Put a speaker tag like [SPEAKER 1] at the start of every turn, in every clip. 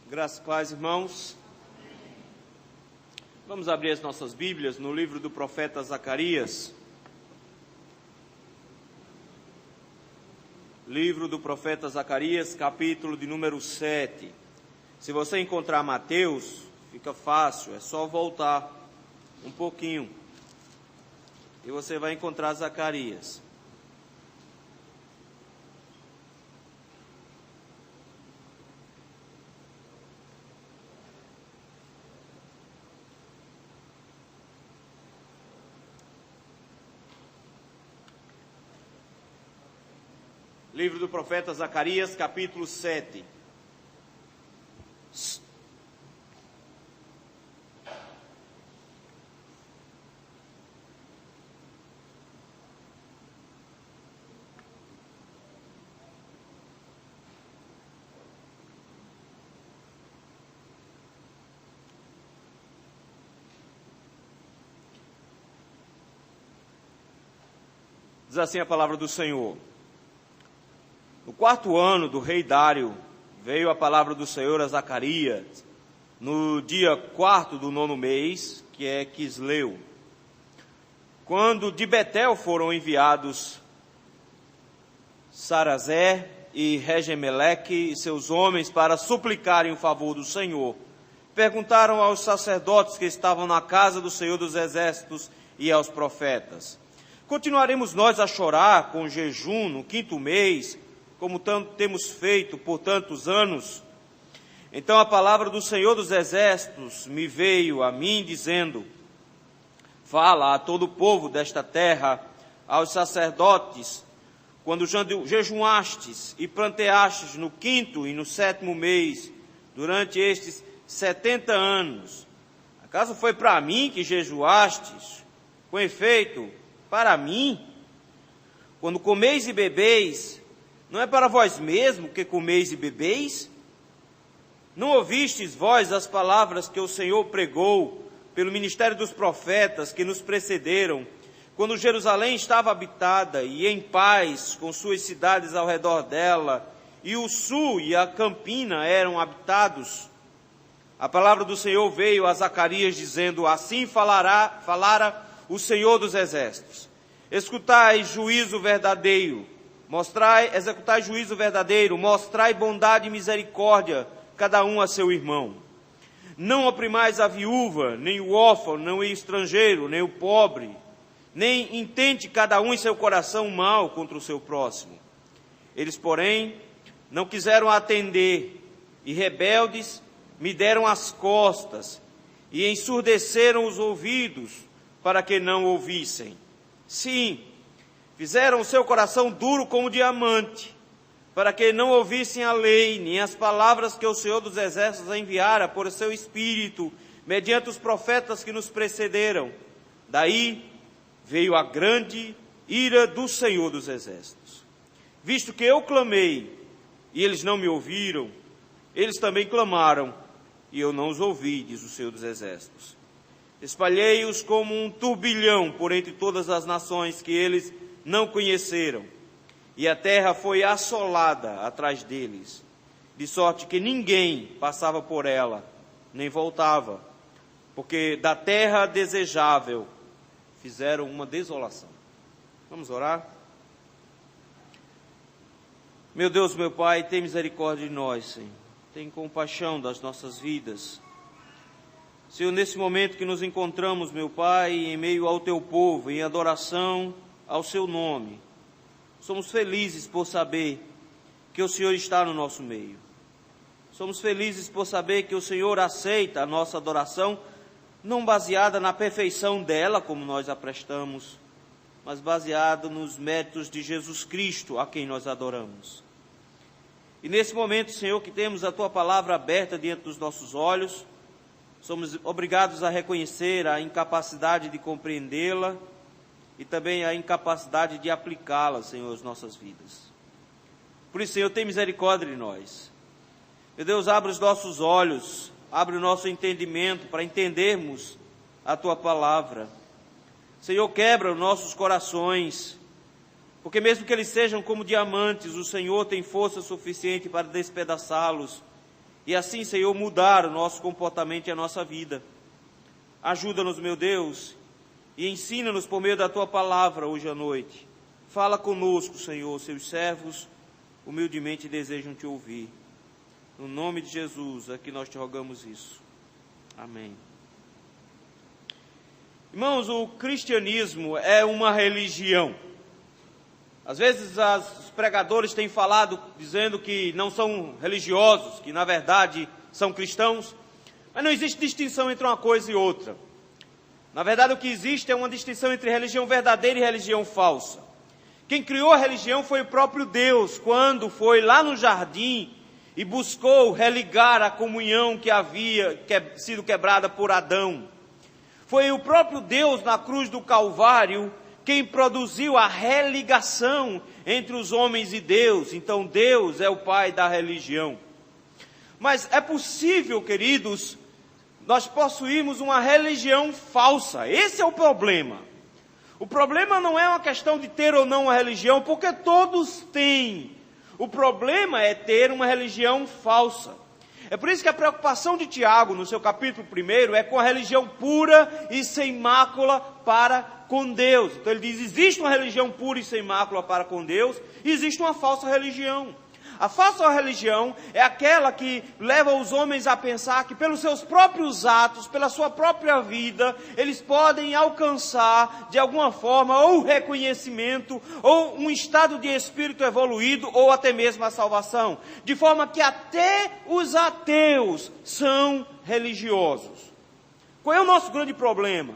[SPEAKER 1] Graças e paz, irmãos. Vamos abrir as nossas Bíblias no livro do profeta Zacarias. Livro do profeta Zacarias, capítulo de número 7. Se você encontrar Mateus, fica fácil, é só voltar um pouquinho e você vai encontrar Zacarias. Livro do profeta Zacarias, capítulo 7. Diz assim a palavra do Senhor. No 4º ano do rei Dário, veio a palavra do Senhor a Zacarias, no dia 4º do 9º mês, que é Quisleu, quando de Betel foram enviados Sarazé e Regem-Meleque e seus homens para suplicarem o favor do Senhor. Perguntaram aos sacerdotes que estavam na casa do Senhor dos Exércitos e aos profetas: continuaremos nós a chorar com jejum no 5º mês, como temos feito por tantos anos? Então a palavra do Senhor dos Exércitos me veio a mim, dizendo: fala a todo o povo desta terra, aos sacerdotes, quando jejuastes e planteastes no 5º e no 7º mês, durante estes 70 anos, acaso foi para mim que jejuastes? Com efeito, para mim, quando comeis e bebeis, não é para vós mesmo que comeis e bebeis? Não ouvistes vós as palavras que o Senhor pregou pelo ministério dos profetas que nos precederam, quando Jerusalém estava habitada e em paz, com suas cidades ao redor dela, e o sul e a campina eram habitados? A palavra do Senhor veio a Zacarias dizendo: assim falara o Senhor dos Exércitos. Escutai juízo verdadeiro, executai juízo verdadeiro, mostrai bondade e misericórdia, cada um a seu irmão. Não oprimais a viúva, nem o órfão, nem o estrangeiro, nem o pobre, nem intente cada um em seu coração mal contra o seu próximo. Eles, porém, não quiseram atender, e rebeldes me deram as costas, e ensurdeceram os ouvidos, para que não ouvissem. Sim, fizeram o seu coração duro como diamante, para que não ouvissem a lei, nem as palavras que o Senhor dos Exércitos enviara por seu Espírito, mediante os profetas que nos precederam. Daí veio a grande ira do Senhor dos Exércitos. Visto que eu clamei, e eles não me ouviram, eles também clamaram, e eu não os ouvi, diz o Senhor dos Exércitos. Espalhei-os como um turbilhão por entre todas as nações que eles não conheceram, e a terra foi assolada atrás deles, de sorte que ninguém passava por ela, nem voltava, porque da terra desejável fizeram uma desolação. Vamos orar? Meu Deus, meu Pai, tem misericórdia de nós, Senhor. Tem compaixão das nossas vidas. Senhor, nesse momento que nos encontramos, meu Pai, em meio ao Teu povo, em adoração ao Seu nome, somos felizes por saber que o Senhor está no nosso meio. Somos felizes por saber que o Senhor aceita a nossa adoração, não baseada na perfeição dela, como nós a prestamos, mas baseada nos méritos de Jesus Cristo, a quem nós adoramos. E nesse momento, Senhor, que temos a Tua palavra aberta diante dos nossos olhos, somos obrigados a reconhecer a incapacidade de compreendê-la e também a incapacidade de aplicá-la, Senhor, às nossas vidas. Por isso, Senhor, tem misericórdia de nós. Meu Deus, abre os nossos olhos, abre o nosso entendimento para entendermos a Tua palavra. Senhor, quebra os nossos corações, porque mesmo que eles sejam como diamantes, o Senhor tem força suficiente para despedaçá-los e assim, Senhor, mudar o nosso comportamento e a nossa vida. Ajuda-nos, meu Deus, e ensina-nos por meio da Tua palavra hoje à noite. Fala conosco, Senhor, seus servos humildemente desejam Te ouvir. No nome de Jesus é que nós Te rogamos isso. Amém. Irmãos, o cristianismo é uma religião. Às vezes os pregadores têm falado dizendo que não são religiosos, que na verdade são cristãos, mas não existe distinção entre uma coisa e outra. Na verdade, o que existe é uma distinção entre religião verdadeira e religião falsa. Quem criou a religião foi o próprio Deus, quando foi lá no jardim e buscou religar a comunhão que havia sido quebrada por Adão. Foi o próprio Deus na cruz do Calvário quem produziu a religação entre os homens e Deus. Então Deus é o pai da religião. Mas é possível, queridos, nós possuirmos uma religião falsa. Esse é o problema. O problema não é uma questão de ter ou não uma religião, porque todos têm. O problema é ter uma religião falsa. É por isso que a preocupação de Tiago, no seu capítulo 1, é com a religião pura e sem mácula para com Deus. Então ele diz, existe uma religião pura e sem mácula para com Deus, e existe uma falsa religião. A falsa religião é aquela que leva os homens a pensar que pelos seus próprios atos, pela sua própria vida, eles podem alcançar de alguma forma ou reconhecimento, ou um estado de espírito evoluído, ou até mesmo a salvação. De forma que até os ateus são religiosos. Qual é o nosso grande problema?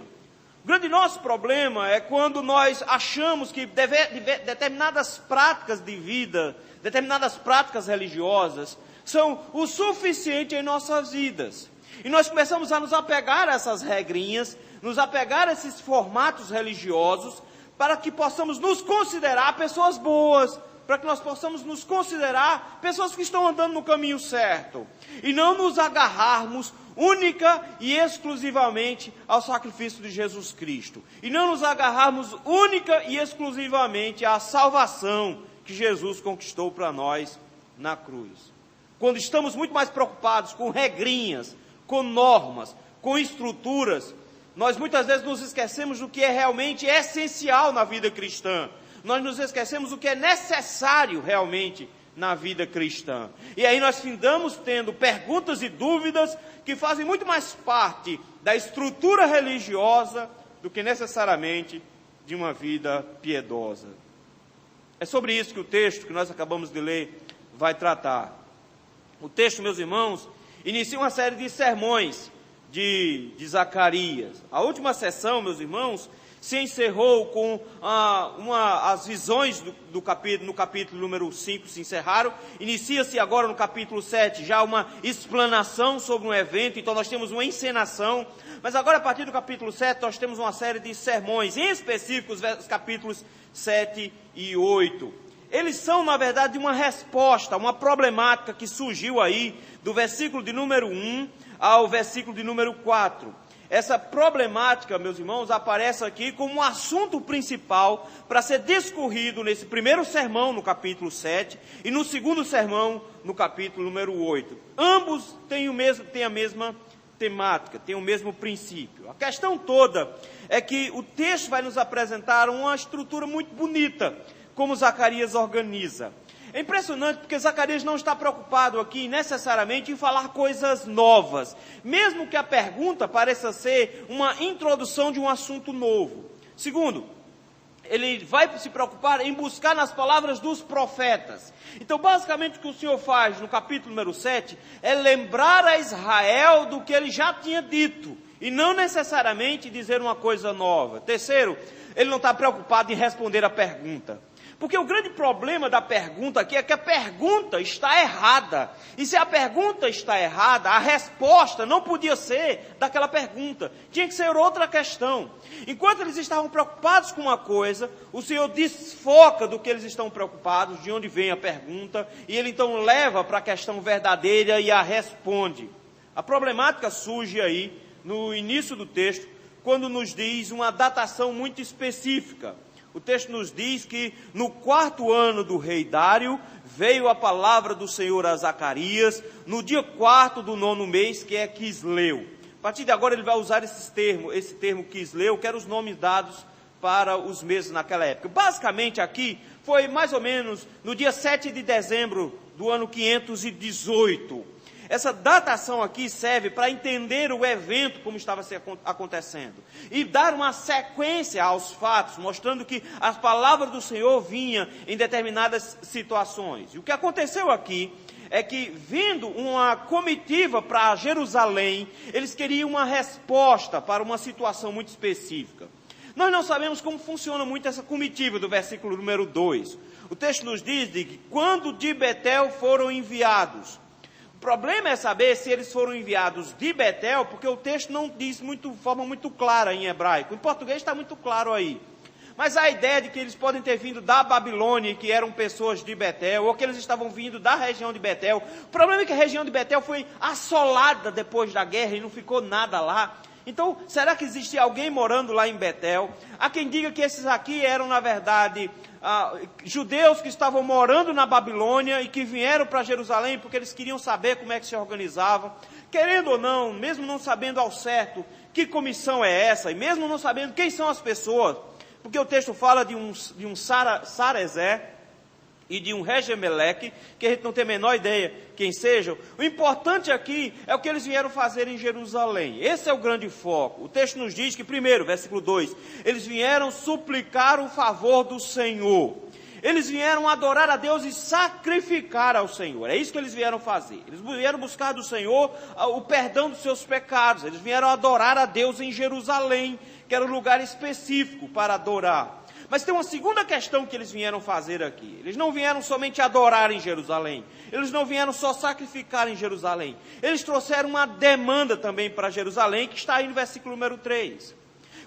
[SPEAKER 1] O grande nosso problema é quando nós achamos que determinadas práticas de vida, determinadas práticas religiosas, são o suficiente em nossas vidas. E nós começamos a nos apegar a essas regrinhas, nos apegar a esses formatos religiosos, para que possamos nos considerar pessoas boas, para que nós possamos nos considerar pessoas que estão andando no caminho certo, e não nos agarrarmos única e exclusivamente ao sacrifício de Jesus Cristo, e não nos agarrarmos única e exclusivamente à salvação que Jesus conquistou para nós na cruz. Quando estamos muito mais preocupados com regrinhas, com normas, com estruturas, nós muitas vezes nos esquecemos do que é realmente essencial na vida cristã. Nós nos esquecemos do que é necessário realmente na vida cristã. E aí nós findamos tendo perguntas e dúvidas que fazem muito mais parte da estrutura religiosa do que necessariamente de uma vida piedosa. É sobre isso que o texto que nós acabamos de ler vai tratar. O texto, meus irmãos, inicia uma série de sermões de Zacarias. A última sessão, meus irmãos, se encerrou com as visões no capítulo número 5 se encerraram. Inicia-se agora no capítulo 7 já uma explanação sobre um evento, então nós temos uma encenação. Mas agora a partir do capítulo 7 nós temos uma série de sermões, em específico os capítulos 7 e 8. Eles são, na verdade, uma resposta, uma problemática que surgiu aí do versículo de número 1 ao versículo de número 4. Essa problemática, meus irmãos, aparece aqui como um assunto principal para ser discorrido nesse primeiro sermão, no capítulo 7, e no segundo sermão, no capítulo número 8. Ambos têm a mesma temática, têm o mesmo princípio. A questão toda é que o texto vai nos apresentar uma estrutura muito bonita, como Zacarias organiza. É impressionante porque Zacarias não está preocupado aqui necessariamente em falar coisas novas, mesmo que a pergunta pareça ser uma introdução de um assunto novo. Segundo, ele vai se preocupar em buscar nas palavras dos profetas. Então, basicamente, o que o Senhor faz no capítulo número 7 é lembrar a Israel do que ele já tinha dito, e não necessariamente dizer uma coisa nova. Terceiro, ele não está preocupado em responder a pergunta. Porque o grande problema da pergunta aqui é que a pergunta está errada. E se a pergunta está errada, a resposta não podia ser daquela pergunta. Tinha que ser outra questão. Enquanto eles estavam preocupados com uma coisa, o Senhor desfoca do que eles estão preocupados, de onde vem a pergunta, e ele então leva para a questão verdadeira e a responde. A problemática surge aí, no início do texto, quando nos diz uma datação muito específica. O texto nos diz que no 4º ano do rei Dário, veio a palavra do Senhor a Zacarias, no dia 4º do 9º mês, que é Quisleu. A partir de agora ele vai usar esse termo Quisleu, que eram os nomes dados para os meses naquela época. Basicamente aqui, foi mais ou menos no dia 7 de dezembro do ano 518. Essa datação aqui serve para entender o evento como estava acontecendo e dar uma sequência aos fatos, mostrando que as palavras do Senhor vinham em determinadas situações. E o que aconteceu aqui é que, vindo uma comitiva para Jerusalém, eles queriam uma resposta para uma situação muito específica. Nós não sabemos como funciona muito essa comitiva do versículo número 2. O texto nos diz que quando de Betel foram enviados. O problema é saber se eles foram enviados de Betel, porque o texto não diz de forma muito clara em hebraico. Em português está muito claro aí. Mas a ideia de que eles podem ter vindo da Babilônia, que eram pessoas de Betel, ou que eles estavam vindo da região de Betel. O problema é que a região de Betel foi assolada depois da guerra e não ficou nada lá. Então, será que existia alguém morando lá em Betel? Há quem diga que esses aqui eram, na verdade, judeus que estavam morando na Babilônia e que vieram para Jerusalém porque eles queriam saber como é que se organizavam. Querendo ou não, mesmo não sabendo ao certo que comissão é essa, e mesmo não sabendo quem são as pessoas, porque o texto fala de um Sarezer e de um Regem-Meleque, que a gente não tem a menor ideia quem sejam. O importante aqui é o que eles vieram fazer em Jerusalém. Esse é o grande foco. O texto nos diz que, primeiro, versículo 2, eles vieram suplicar o favor do Senhor. Eles vieram adorar a Deus e sacrificar ao Senhor. É isso que eles vieram fazer. Eles vieram buscar do Senhor o perdão dos seus pecados. Eles vieram adorar a Deus em Jerusalém, que era um lugar específico para adorar. Mas tem uma segunda questão que eles vieram fazer aqui. Eles não vieram somente adorar em Jerusalém. Eles não vieram só sacrificar em Jerusalém. Eles trouxeram uma demanda também para Jerusalém, que está aí no versículo número 3.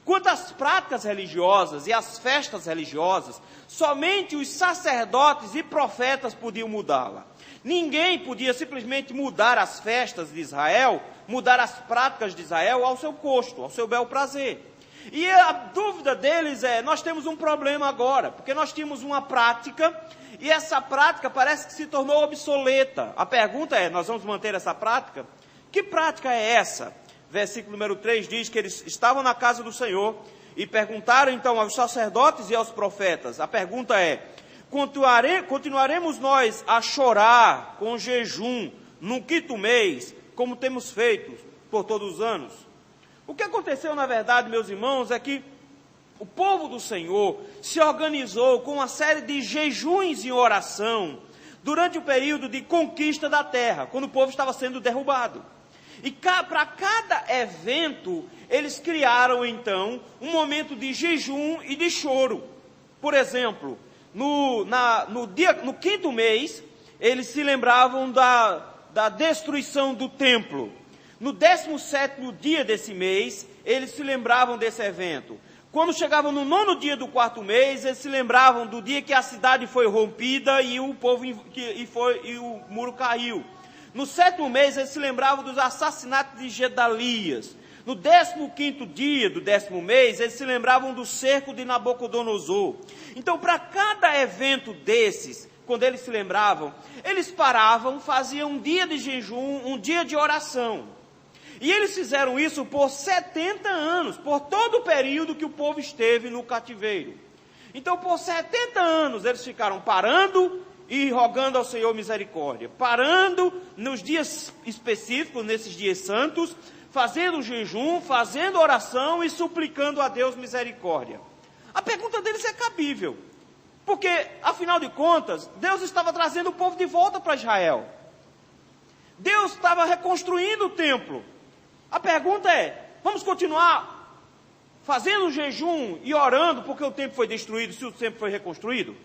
[SPEAKER 1] Quanto às práticas religiosas e às festas religiosas, somente os sacerdotes e profetas podiam mudá-la. Ninguém podia simplesmente mudar as festas de Israel, mudar as práticas de Israel ao seu gosto, ao seu bel prazer. E a dúvida deles é, nós temos um problema agora, porque nós tínhamos uma prática, e essa prática parece que se tornou obsoleta. A pergunta é, nós vamos manter essa prática? Que prática é essa? Versículo número 3 diz que eles estavam na casa do Senhor, e perguntaram então aos sacerdotes e aos profetas. A pergunta é, continuaremos nós a chorar com jejum no 5º mês, como temos feito por todos os anos? O que aconteceu, na verdade, meus irmãos, é que o povo do Senhor se organizou com uma série de jejuns e oração durante o período de conquista da terra, quando o povo estava sendo derrubado. E para cada evento, eles criaram, então, um momento de jejum e de choro. Por exemplo, no 5º mês, eles se lembravam da destruição do templo. No 17º dia desse mês, eles se lembravam desse evento. Quando chegavam no 9º dia do 4º mês, eles se lembravam do dia que a cidade foi rompida e o muro caiu. No 7º mês, eles se lembravam dos assassinatos de Gedalias. No 15º dia do 10º mês, eles se lembravam do cerco de Nabucodonosor. Então, para cada evento desses, quando eles se lembravam, eles paravam, faziam um dia de jejum, um dia de oração. E eles fizeram isso por 70 anos, por todo o período que o povo esteve no cativeiro. Então, por 70 anos, eles ficaram parando e rogando ao Senhor misericórdia. Parando nos dias específicos, nesses dias santos, fazendo jejum, fazendo oração e suplicando a Deus misericórdia. A pergunta deles é cabível. Porque, afinal de contas, Deus estava trazendo o povo de volta para Israel. Deus estava reconstruindo o templo. A pergunta é, vamos continuar fazendo jejum e orando porque o templo foi destruído, se o templo foi reconstruído?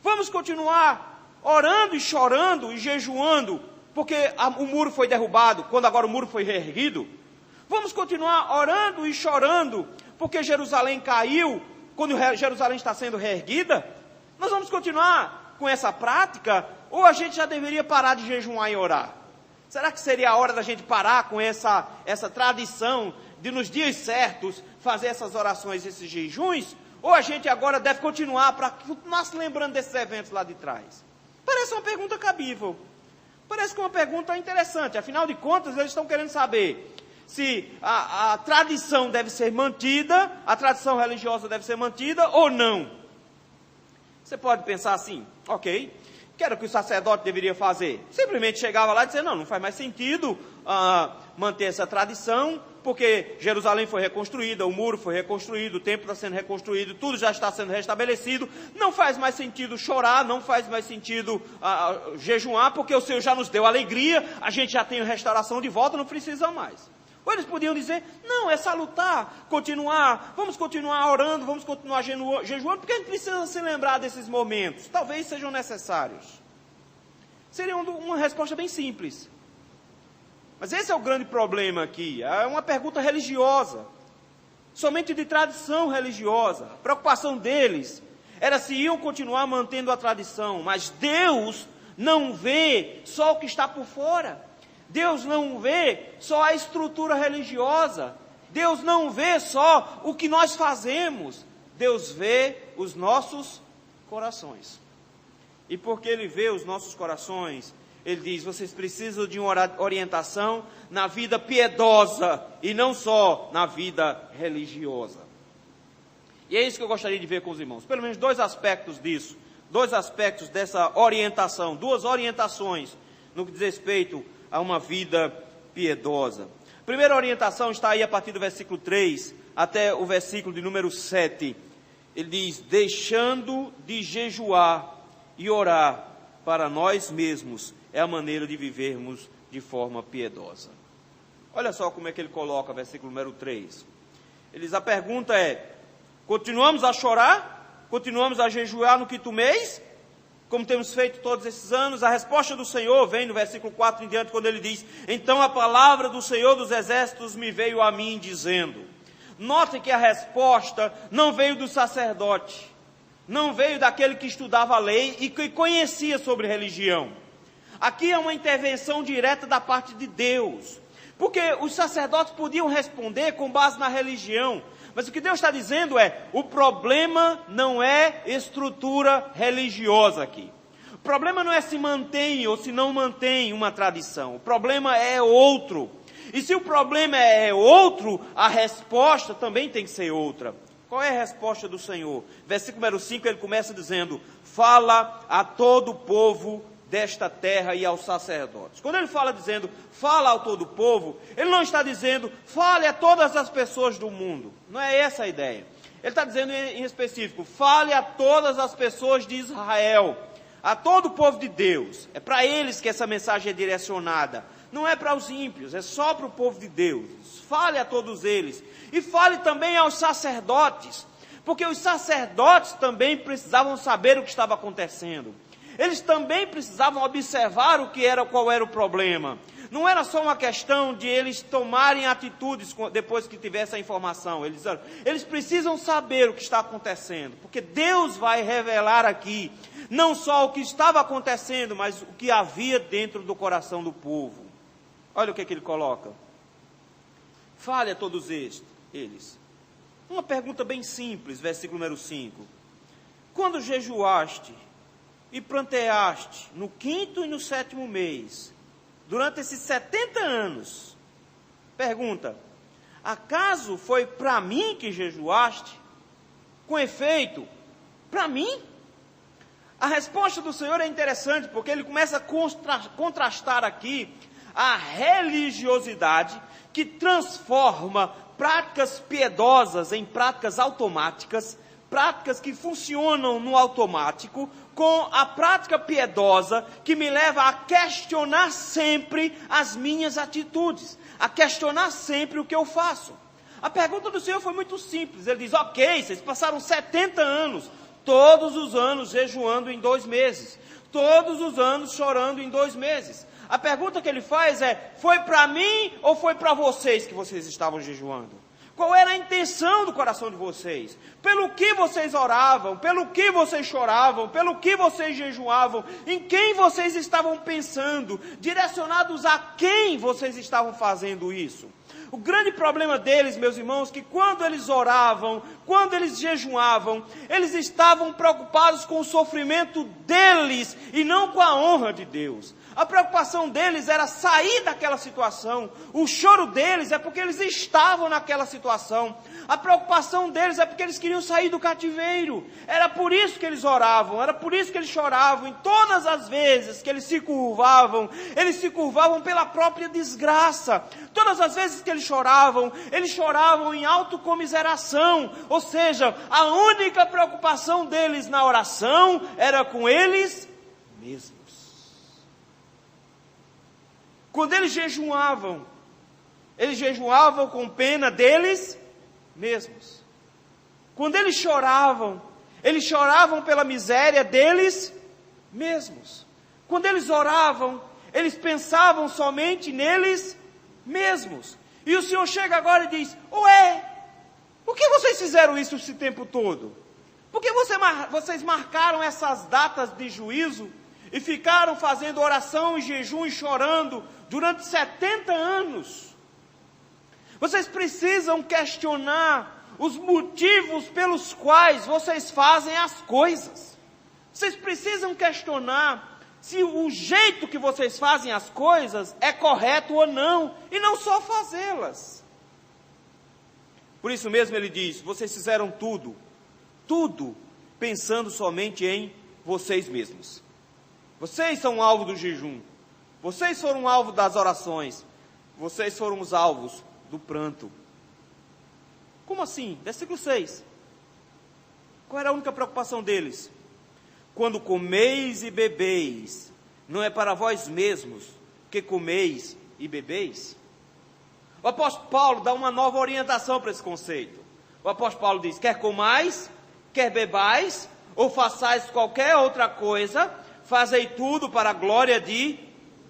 [SPEAKER 1] Vamos continuar orando e chorando e jejuando porque o muro foi derrubado, quando agora o muro foi reerguido? Vamos continuar orando e chorando porque Jerusalém caiu, quando Jerusalém está sendo reerguida? Nós vamos continuar com essa prática ou a gente já deveria parar de jejuar e orar? Será que seria a hora da gente parar com essa tradição de nos dias certos fazer essas orações, esses jejuns? Ou a gente agora deve continuar para continuar se lembrando desses eventos lá de trás? Parece uma pergunta cabível. Parece que é uma pergunta interessante. Afinal de contas, eles estão querendo saber se a tradição deve ser mantida, a tradição religiosa deve ser mantida ou não. Você pode pensar assim, ok, que era o que o sacerdote deveria fazer? Simplesmente chegava lá e dizia, não faz mais sentido manter essa tradição, porque Jerusalém foi reconstruída, o muro foi reconstruído, o templo está sendo reconstruído, tudo já está sendo restabelecido, não faz mais sentido chorar, não faz mais sentido jejuar, porque o Senhor já nos deu alegria, a gente já tem a restauração de volta, não precisa mais. Ou eles podiam dizer, não, é salutar, vamos continuar orando, vamos continuar jejuando, porque a gente precisa se lembrar desses momentos, talvez sejam necessários. Seria uma resposta bem simples. Mas esse é o grande problema aqui, é uma pergunta religiosa, somente de tradição religiosa. A preocupação deles era se iam continuar mantendo a tradição, mas Deus não vê só o que está por fora. Deus não vê só a estrutura religiosa, Deus não vê só o que nós fazemos, Deus vê os nossos corações. E porque Ele vê os nossos corações, Ele diz, vocês precisam de uma orientação na vida piedosa e não só na vida religiosa. E é isso que eu gostaria de ver com os irmãos, pelo menos dois aspectos disso, dois aspectos dessa orientação, duas orientações no que diz respeito a uma vida piedosa. A primeira orientação está aí a partir do versículo 3 até o versículo de número 7. Ele diz, deixando de jejuar e orar para nós mesmos, é a maneira de vivermos de forma piedosa. Olha só como é que ele coloca, versículo número 3. Ele diz, a pergunta é, continuamos a chorar? Continuamos a jejuar no quinto mês? Como temos feito todos esses anos? A resposta do Senhor vem no versículo 4 em diante, quando ele diz, então a palavra do Senhor dos Exércitos me veio a mim dizendo. Note que a resposta não veio do sacerdote, não veio daquele que estudava a lei e que conhecia sobre religião. Aqui é uma intervenção direta da parte de Deus, porque os sacerdotes podiam responder com base na religião, mas o que Deus está dizendo é, o problema não é estrutura religiosa aqui. O problema não é se mantém ou se não mantém uma tradição. O problema é outro. E se o problema é outro, a resposta também tem que ser outra. Qual é a resposta do Senhor? Versículo número 5, ele começa dizendo, fala a todo o povo desta terra e aos sacerdotes. Quando ele fala dizendo, fala a todo o povo, ele não está dizendo, fale a todas as pessoas do mundo. Não é essa a ideia. Ele está dizendo em específico, fale a todas as pessoas de Israel, a todo o povo de Deus. É para eles que essa mensagem é direcionada. Não é para os ímpios, é só para o povo de Deus. Fale a todos eles. E fale também aos sacerdotes, porque os sacerdotes também precisavam saber o que estava acontecendo. Eles também precisavam observar qual era o problema. Não era só uma questão de eles tomarem atitudes depois que tivessem a informação. Eles precisam saber o que está acontecendo, porque Deus vai revelar aqui, não só o que estava acontecendo, mas o que havia dentro do coração do povo. Olha o que ele coloca. Fale a todos eles. Uma pergunta bem simples, versículo número 5. Quando jejuaste e planteaste no quinto e no sétimo mês, durante esses 70 anos, pergunta, acaso foi para mim que jejuaste? Com efeito, para mim? A resposta do Senhor é interessante, porque ele começa a contrastar aqui a religiosidade que transforma práticas piedosas em práticas automáticas, práticas que funcionam no automático, com a prática piedosa que me leva a questionar sempre as minhas atitudes, a questionar sempre o que eu faço. A pergunta do Senhor foi muito simples, ele diz, ok, vocês passaram 70 anos, todos os anos jejuando em 2 meses, todos os anos chorando em 2 meses. A pergunta que ele faz é, foi para mim ou foi para vocês que vocês estavam jejuando? Qual era a intenção do coração de vocês? Pelo que vocês oravam? Pelo que vocês choravam? Pelo que vocês jejuavam? Em quem vocês estavam pensando? Direcionados a quem vocês estavam fazendo isso? O grande problema deles, meus irmãos, que quando eles oravam, quando eles jejuavam, eles estavam preocupados com o sofrimento deles e não com a honra de Deus. A preocupação deles era sair daquela situação. O choro deles é porque eles estavam naquela situação. A preocupação deles é porque eles queriam sair do cativeiro. Era por isso que eles oravam, era por isso que eles choravam. Em todas as vezes que eles se curvavam pela própria desgraça. Todas as vezes que eles choravam em autocomiseração. Ou seja, a única preocupação deles na oração era com eles mesmos. Quando eles jejuavam com pena deles mesmos. Quando eles choravam pela miséria deles mesmos. Quando eles oravam, eles pensavam somente neles mesmos. E o Senhor chega agora e diz: ué, por que vocês fizeram isso esse tempo todo? Por que vocês marcaram essas datas de juízo e ficaram fazendo oração e jejum e chorando durante 70 anos? Vocês precisam questionar os motivos pelos quais vocês fazem as coisas. Vocês precisam questionar se o jeito que vocês fazem as coisas é correto ou não, e não só fazê-las. Por isso mesmo ele diz: vocês fizeram tudo pensando somente em vocês mesmos. Vocês são o alvo do jejum. Vocês foram o alvo das orações. Vocês foram os alvos do pranto. Como assim? Versículo 6. Qual era a única preocupação deles? Quando comeis e bebeis, não é para vós mesmos que comeis e bebeis? O apóstolo Paulo dá uma nova orientação para esse conceito. O apóstolo Paulo diz: quer comais, quer bebais, ou façais qualquer outra coisa, fazei tudo para a glória de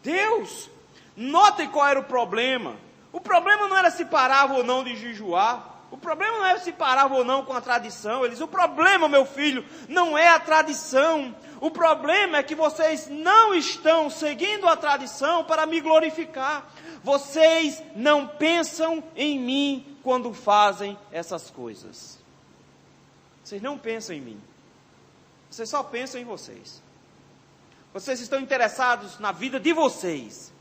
[SPEAKER 1] Deus. Notem qual era o problema. O problema não era se parava ou não de jejuar. O problema não era se parava ou não com a tradição. Ele diz: o problema, meu filho, não é a tradição. O problema é que vocês não estão seguindo a tradição para me glorificar. Vocês não pensam em mim quando fazem essas coisas. Vocês não pensam em mim. Vocês só pensam em vocês. Vocês estão interessados na vida de vocês.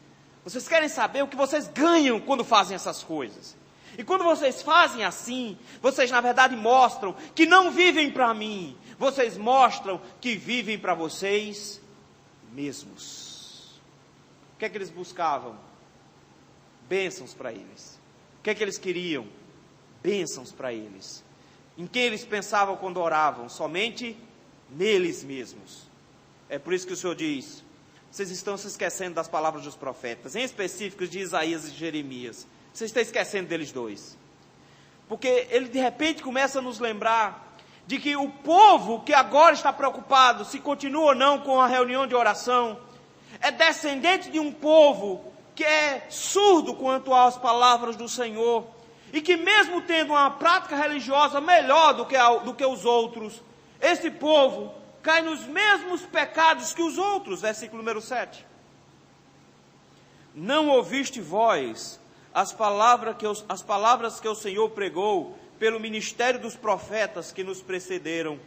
[SPEAKER 1] Vocês querem saber o que vocês ganham quando fazem essas coisas. E quando vocês fazem assim, vocês na verdade mostram que não vivem para mim. Vocês mostram que vivem para vocês mesmos. O que é que eles buscavam? Bênçãos para eles. O que é que eles queriam? Bênçãos para eles. Em quem eles pensavam quando oravam? Somente neles mesmos. É por isso que o Senhor diz: vocês estão se esquecendo das palavras dos profetas, em específico de Isaías e Jeremias. Vocês estão esquecendo deles dois. Porque ele de repente começa a nos lembrar de que o povo que agora está preocupado se continua ou não com a reunião de oração, é descendente de um povo que é surdo quanto às palavras do Senhor, e que mesmo tendo uma prática religiosa melhor do que os outros, esse povo cai nos mesmos pecados que os outros. Versículo número 7. Não ouviste vós as palavras que o Senhor pregou pelo ministério dos profetas que nos precederam,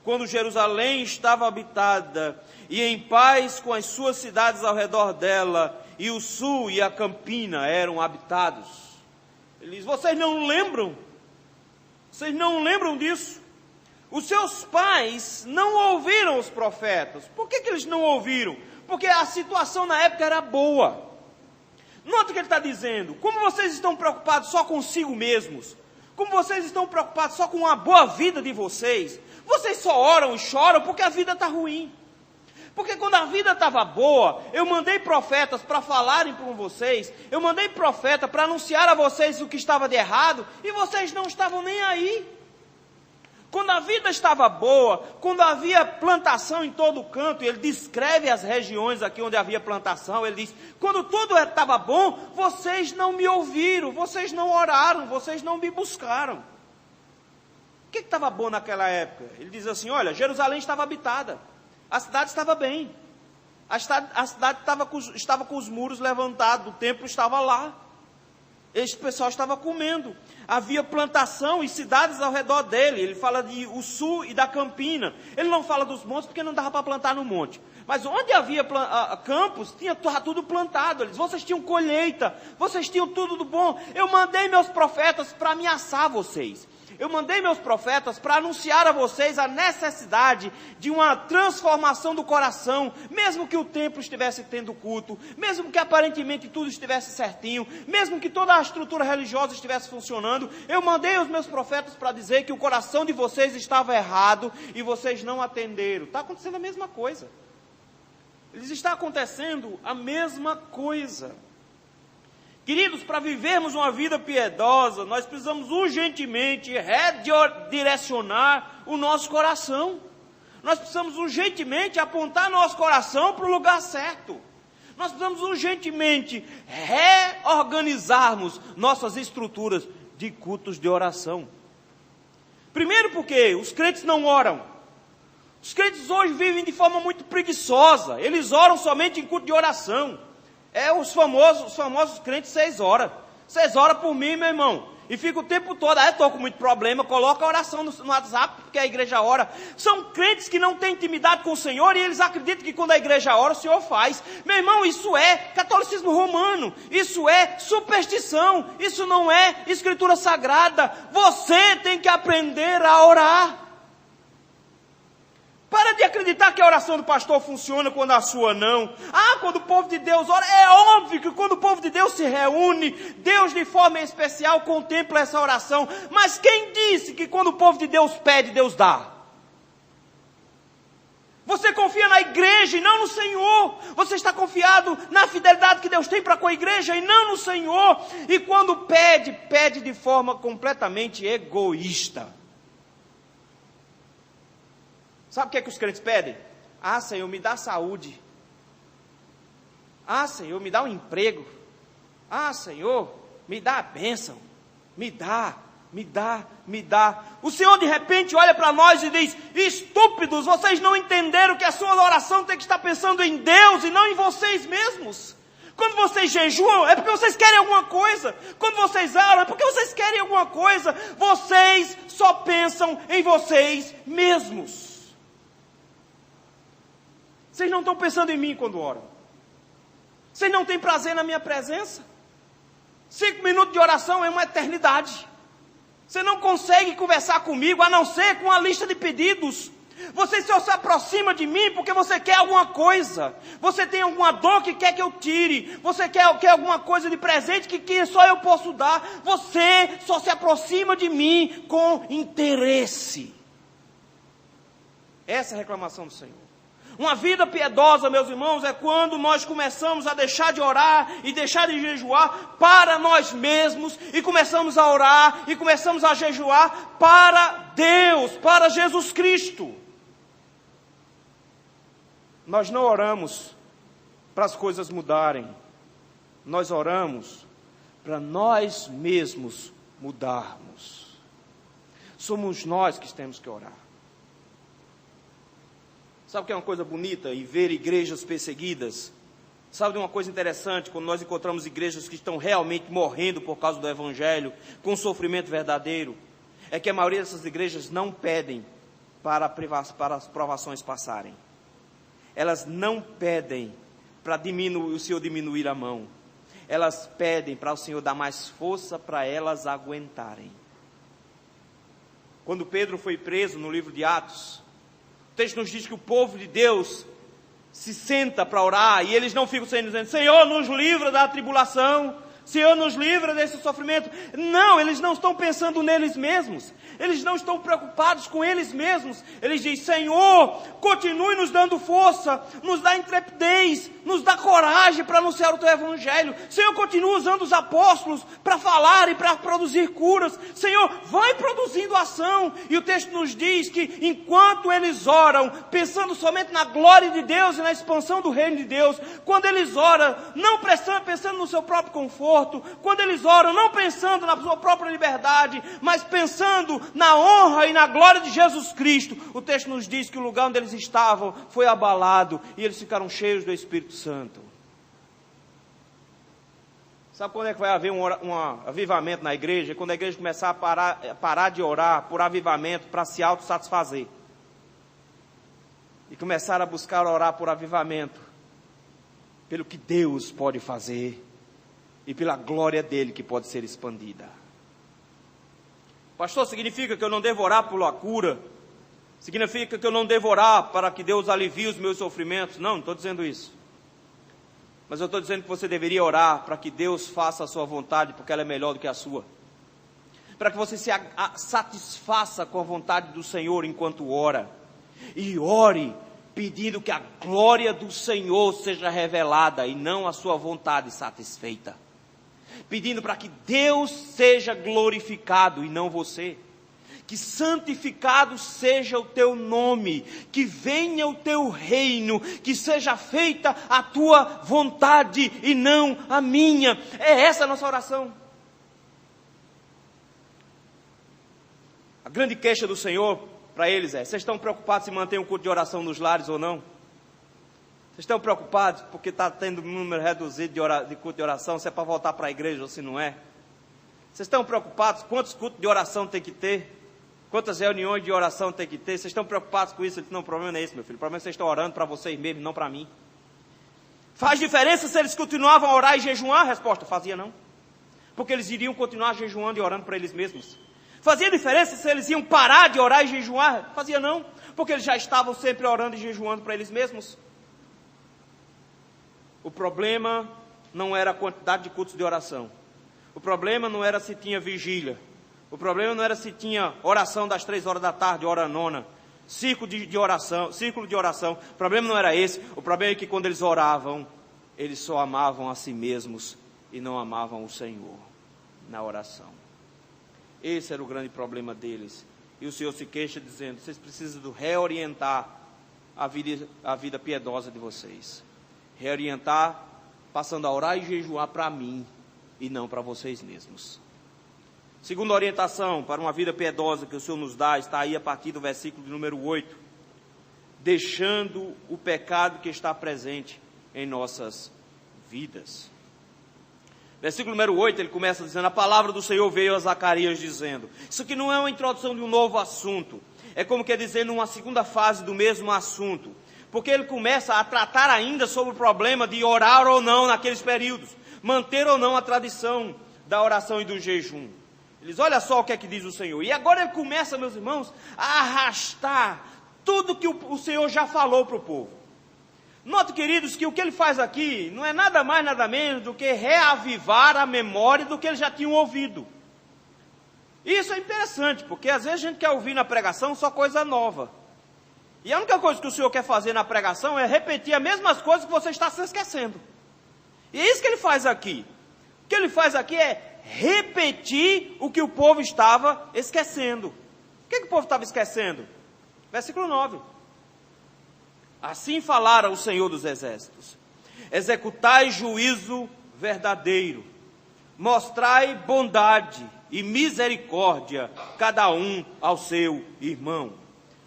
[SPEAKER 1] quando Jerusalém estava habitada e em paz com as suas cidades ao redor dela, e o sul e a campina eram habitados. Ele diz: vocês não lembram? Vocês não lembram disso? Os seus pais não ouviram os profetas. Por que eles não ouviram? Porque a situação na época era boa. Note o que ele está dizendo: como vocês estão preocupados só consigo mesmos, como vocês estão preocupados só com a boa vida de vocês, vocês só oram e choram porque a vida está ruim. Porque quando a vida estava boa, eu mandei profetas para falarem com vocês, eu mandei profeta para anunciar a vocês o que estava de errado, e vocês não estavam nem aí. Quando a vida estava boa, quando havia plantação em todo canto, e ele descreve as regiões aqui onde havia plantação, ele diz: quando tudo estava bom, vocês não me ouviram, vocês não oraram, vocês não me buscaram. O que estava bom naquela época? Ele diz assim: olha, Jerusalém estava habitada, a cidade estava bem, a cidade estava com os muros levantados, o templo estava lá. Este pessoal estava comendo. Havia plantação e cidades ao redor dele. Ele fala de o sul e da Campina. Ele não fala dos montes porque não dava para plantar no monte. Mas onde havia campos, tinha tudo plantado. Eles, vocês tinham colheita, vocês tinham tudo do bom. Eu mandei meus profetas para ameaçar vocês. Eu mandei meus profetas para anunciar a vocês a necessidade de uma transformação do coração, mesmo que o templo estivesse tendo culto, mesmo que aparentemente tudo estivesse certinho, mesmo que toda a estrutura religiosa estivesse funcionando, eu mandei os meus profetas para dizer que o coração de vocês estava errado e vocês não atenderam. Está acontecendo a mesma coisa. Está acontecendo a mesma coisa. Queridos, para vivermos uma vida piedosa, nós precisamos urgentemente redirecionar o nosso coração. Nós precisamos urgentemente apontar nosso coração para o lugar certo. Nós precisamos urgentemente reorganizarmos nossas estruturas de cultos de oração. Primeiro porque os crentes não oram. Os crentes hoje vivem de forma muito preguiçosa. Eles oram somente em culto de oração. Os famosos crentes 6 horas. 6 horas por mim, meu irmão. E fica o tempo todo, eu estou com muito problema, coloca a oração no WhatsApp, porque a igreja ora. São crentes que não têm intimidade com o Senhor, e eles acreditam que quando a igreja ora, o Senhor faz. Meu irmão, isso é catolicismo romano, isso é superstição, isso não é escritura sagrada. Você tem que aprender a orar. Para de acreditar que a oração do pastor funciona quando a sua não. Quando o povo de Deus ora, é óbvio que quando o povo de Deus se reúne, Deus de forma especial contempla essa oração. Mas quem disse que quando o povo de Deus pede, Deus dá? Você confia na igreja e não no Senhor. Você está confiado na fidelidade que Deus tem para com a igreja e não no Senhor. E quando pede, pede de forma completamente egoísta. Sabe o que é que os crentes pedem? Senhor, me dá saúde. Senhor, me dá um emprego. Senhor, me dá a bênção. Me dá. O Senhor de repente olha para nós e diz: estúpidos, vocês não entenderam que a sua oração tem que estar pensando em Deus e não em vocês mesmos. Quando vocês jejuam, é porque vocês querem alguma coisa. Quando vocês oram, é porque vocês querem alguma coisa. Vocês só pensam em vocês mesmos. Vocês não estão pensando em mim quando oram. Vocês não têm prazer na minha presença. 5 minutos de oração é uma eternidade. Você não consegue conversar comigo, a não ser com a lista de pedidos. Você só se aproxima de mim porque você quer alguma coisa. Você tem alguma dor que quer que eu tire. Você quer alguma coisa de presente que só eu posso dar. Você só se aproxima de mim com interesse. Essa é a reclamação do Senhor. Uma vida piedosa, meus irmãos, é quando nós começamos a deixar de orar e deixar de jejuar para nós mesmos e começamos a orar e começamos a jejuar para Deus, para Jesus Cristo. Nós não oramos para as coisas mudarem, nós oramos para nós mesmos mudarmos. Somos nós que temos que orar. Sabe o que é uma coisa bonita em ver igrejas perseguidas? Sabe de uma coisa interessante, quando nós encontramos igrejas que estão realmente morrendo por causa do Evangelho, com sofrimento verdadeiro? É que a maioria dessas igrejas não pedem para as provações passarem. Elas não pedem para o Senhor diminuir a mão. Elas pedem para o Senhor dar mais força para elas aguentarem. Quando Pedro foi preso no livro de Atos, o texto nos diz que o povo de Deus se senta para orar e eles não ficam dizendo: Senhor, nos livra da tribulação, Senhor, nos livra desse sofrimento. Não, eles não estão pensando neles mesmos. Eles não estão preocupados com eles mesmos. Eles dizem: Senhor, continue nos dando força, nos dá intrepidez, nos dá coragem para anunciar o Teu Evangelho. Senhor, continua usando os apóstolos para falar e para produzir curas. Senhor, vai produzindo ação. E o texto nos diz que enquanto eles oram, pensando somente na glória de Deus e na expansão do reino de Deus, quando eles oram, não pensando no seu próprio conforto, quando eles oram, não pensando na sua própria liberdade, mas pensando na honra e na glória de Jesus Cristo, o texto nos diz que o lugar onde eles estavam foi abalado e eles ficaram cheios do Espírito Santo. Sabe quando é que vai haver um avivamento na igreja? Quando a igreja começar a parar de orar por avivamento para se autossatisfazer. E começar a buscar orar por avivamento, pelo que Deus pode fazer e pela glória dele que pode ser expandida. Pastor, significa que eu não devo orar por cura? Significa que eu não devo orar para que Deus alivie os meus sofrimentos? Não estou dizendo isso. Mas eu estou dizendo que você deveria orar para que Deus faça a sua vontade, porque ela é melhor do que a sua. Para que você se satisfaça com a vontade do Senhor enquanto ora. E ore pedindo que a glória do Senhor seja revelada e não a sua vontade satisfeita. Pedindo para que Deus seja glorificado e não você. Que santificado seja o teu nome, que venha o teu reino, que seja feita a tua vontade e não a minha. É essa a nossa oração. A grande queixa do Senhor para eles é: vocês estão preocupados se mantém um culto de oração nos lares ou não? Vocês estão preocupados porque está tendo um número reduzido de culto de oração, se é para voltar para a igreja ou se não é? Vocês estão preocupados quantos cultos de oração tem que ter? Quantas reuniões de oração tem que ter? Vocês estão preocupados com isso? Ele disse: não, o problema não é esse, meu filho. O problema é que vocês estão orando para vocês mesmos, não para mim. Faz diferença se eles continuavam a orar e jejuar? A resposta: fazia não. Porque eles iriam continuar jejuando e orando para eles mesmos. Fazia diferença se eles iam parar de orar e jejuar? Fazia não. Porque eles já estavam sempre orando e jejuando para eles mesmos. O problema não era a quantidade de cultos de oração. O problema não era se tinha vigília. O problema não era se tinha oração das 3 horas da tarde, hora nona, círculo de oração. O problema não era esse. O problema é que quando eles oravam, eles só amavam a si mesmos e não amavam o Senhor na oração. Esse era o grande problema deles. E o Senhor se queixa dizendo: vocês precisam reorientar a vida piedosa de vocês. Reorientar, passando a orar e jejuar para mim e não para vocês mesmos. Segunda orientação para uma vida piedosa que o Senhor nos dá, está aí a partir do versículo de número 8. Deixando o pecado que está presente em nossas vidas. Versículo número 8, ele começa dizendo: a palavra do Senhor veio a Zacarias dizendo. Isso aqui não é uma introdução de um novo assunto. É como que dizendo uma segunda fase do mesmo assunto. Porque ele começa a tratar ainda sobre o problema de orar ou não naqueles períodos. Manter ou não a tradição da oração e do jejum. Eles: olha só o que é que diz o Senhor. E agora ele começa, meus irmãos, a arrastar tudo que o Senhor já falou para o povo. Note, queridos, que o que ele faz aqui não é nada mais, nada menos do que reavivar a memória do que eles já tinham ouvido. Isso é interessante, porque às vezes a gente quer ouvir na pregação só coisa nova. E a única coisa que o Senhor quer fazer na pregação é repetir as mesmas coisas que você está se esquecendo. E é isso que ele faz aqui. O que ele faz aqui é repetir o que o povo estava esquecendo. O que o povo estava esquecendo? Versículo 9. Assim falara o Senhor dos Exércitos: executai juízo verdadeiro, mostrai bondade e misericórdia, cada um ao seu irmão.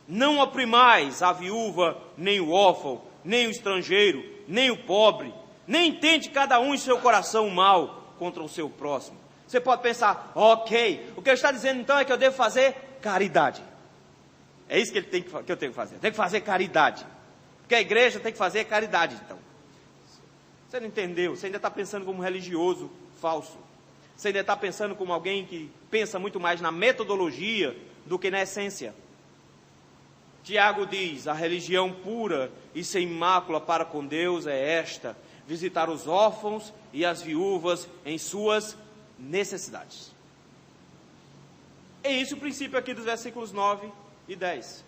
[SPEAKER 1] Não oprimais a viúva, nem o órfão, nem o estrangeiro, nem o pobre, nem tente cada um em seu coração o mal contra o seu próximo. Você pode pensar: ok, o que ele está dizendo então é que eu devo fazer caridade. É isso que eu tenho que fazer. Eu tenho que fazer caridade. Porque a igreja tem que fazer caridade, então. Você não entendeu, você ainda está pensando como um religioso falso. Você ainda está pensando como alguém que pensa muito mais na metodologia do que na essência. Tiago diz: a religião pura e sem mácula para com Deus é esta: visitar os órfãos e as viúvas em suas necessidades. É isso o princípio aqui dos versículos 9 e 10.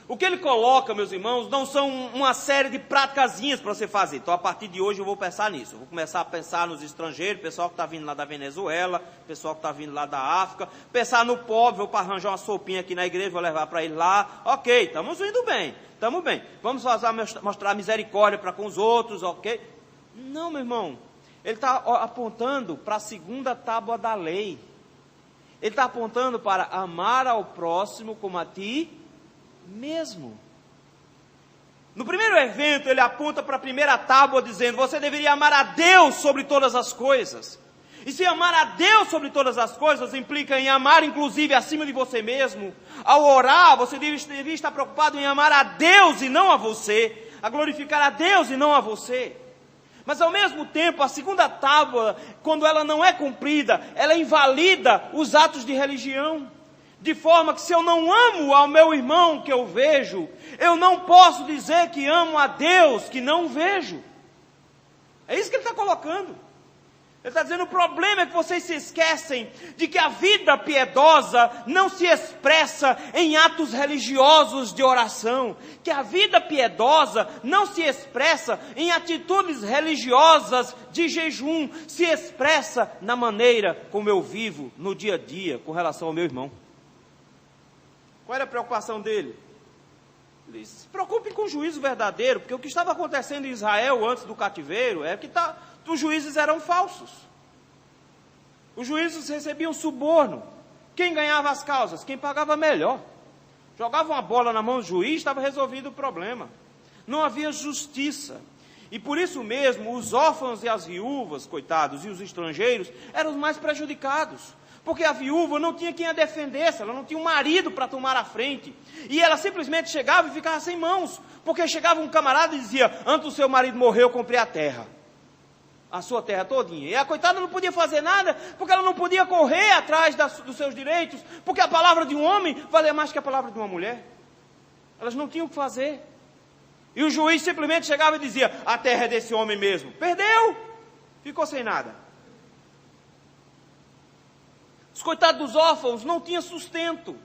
[SPEAKER 1] O que ele coloca, meus irmãos, não são uma série de praticazinhas para você fazer. Então, a partir de hoje eu vou pensar nisso. Eu vou começar a pensar nos estrangeiros, pessoal que está vindo lá da Venezuela, pessoal que está vindo lá da África, pensar no pobre, vou para arranjar uma sopinha aqui na igreja, vou levar para ele lá. Ok, estamos indo bem, estamos bem. Vamos mostrar misericórdia para com os outros, ok? Não, meu irmão. Ele está apontando para a segunda tábua da lei. Ele está apontando para amar ao próximo como a ti mesmo. No primeiro evento, ele aponta para a primeira tábua, dizendo: você deveria amar a Deus sobre todas as coisas. E se amar a Deus sobre todas as coisas implica em amar inclusive acima de você mesmo, ao orar, você devia estar preocupado em amar a Deus e não a você, a glorificar a Deus e não a você. Mas ao mesmo tempo, a segunda tábua, quando ela não é cumprida, ela invalida os atos de religião. De forma que se eu não amo ao meu irmão que eu vejo, eu não posso dizer que amo a Deus que não vejo. É isso que ele está colocando. Ele está dizendo: o problema é que vocês se esquecem de que a vida piedosa não se expressa em atos religiosos de oração. Que a vida piedosa não se expressa em atitudes religiosas de jejum. Se expressa na maneira como eu vivo no dia a dia com relação ao meu irmão. Qual era a preocupação dele? Ele disse: se preocupem com o juízo verdadeiro, porque o que estava acontecendo em Israel antes do cativeiro é que os juízes eram falsos. Os juízes recebiam suborno. Quem ganhava as causas? Quem pagava melhor. Jogava uma bola na mão do juiz, estava resolvido o problema. Não havia justiça. E por isso mesmo, os órfãos e as viúvas, coitados, e os estrangeiros, eram os mais prejudicados. Porque a viúva não tinha quem a defendesse, ela não tinha um marido para tomar a frente. E ela simplesmente chegava e ficava sem mãos. Porque chegava um camarada e dizia: antes do seu marido morrer, eu comprei a terra. A sua terra todinha. E a coitada não podia fazer nada, porque ela não podia correr atrás dos seus direitos, porque a palavra de um homem valia mais que a palavra de uma mulher. Elas não tinham o que fazer. E o juiz simplesmente chegava e dizia: a terra é desse homem mesmo. Perdeu. Ficou sem nada. Os coitados dos órfãos não tinham sustento,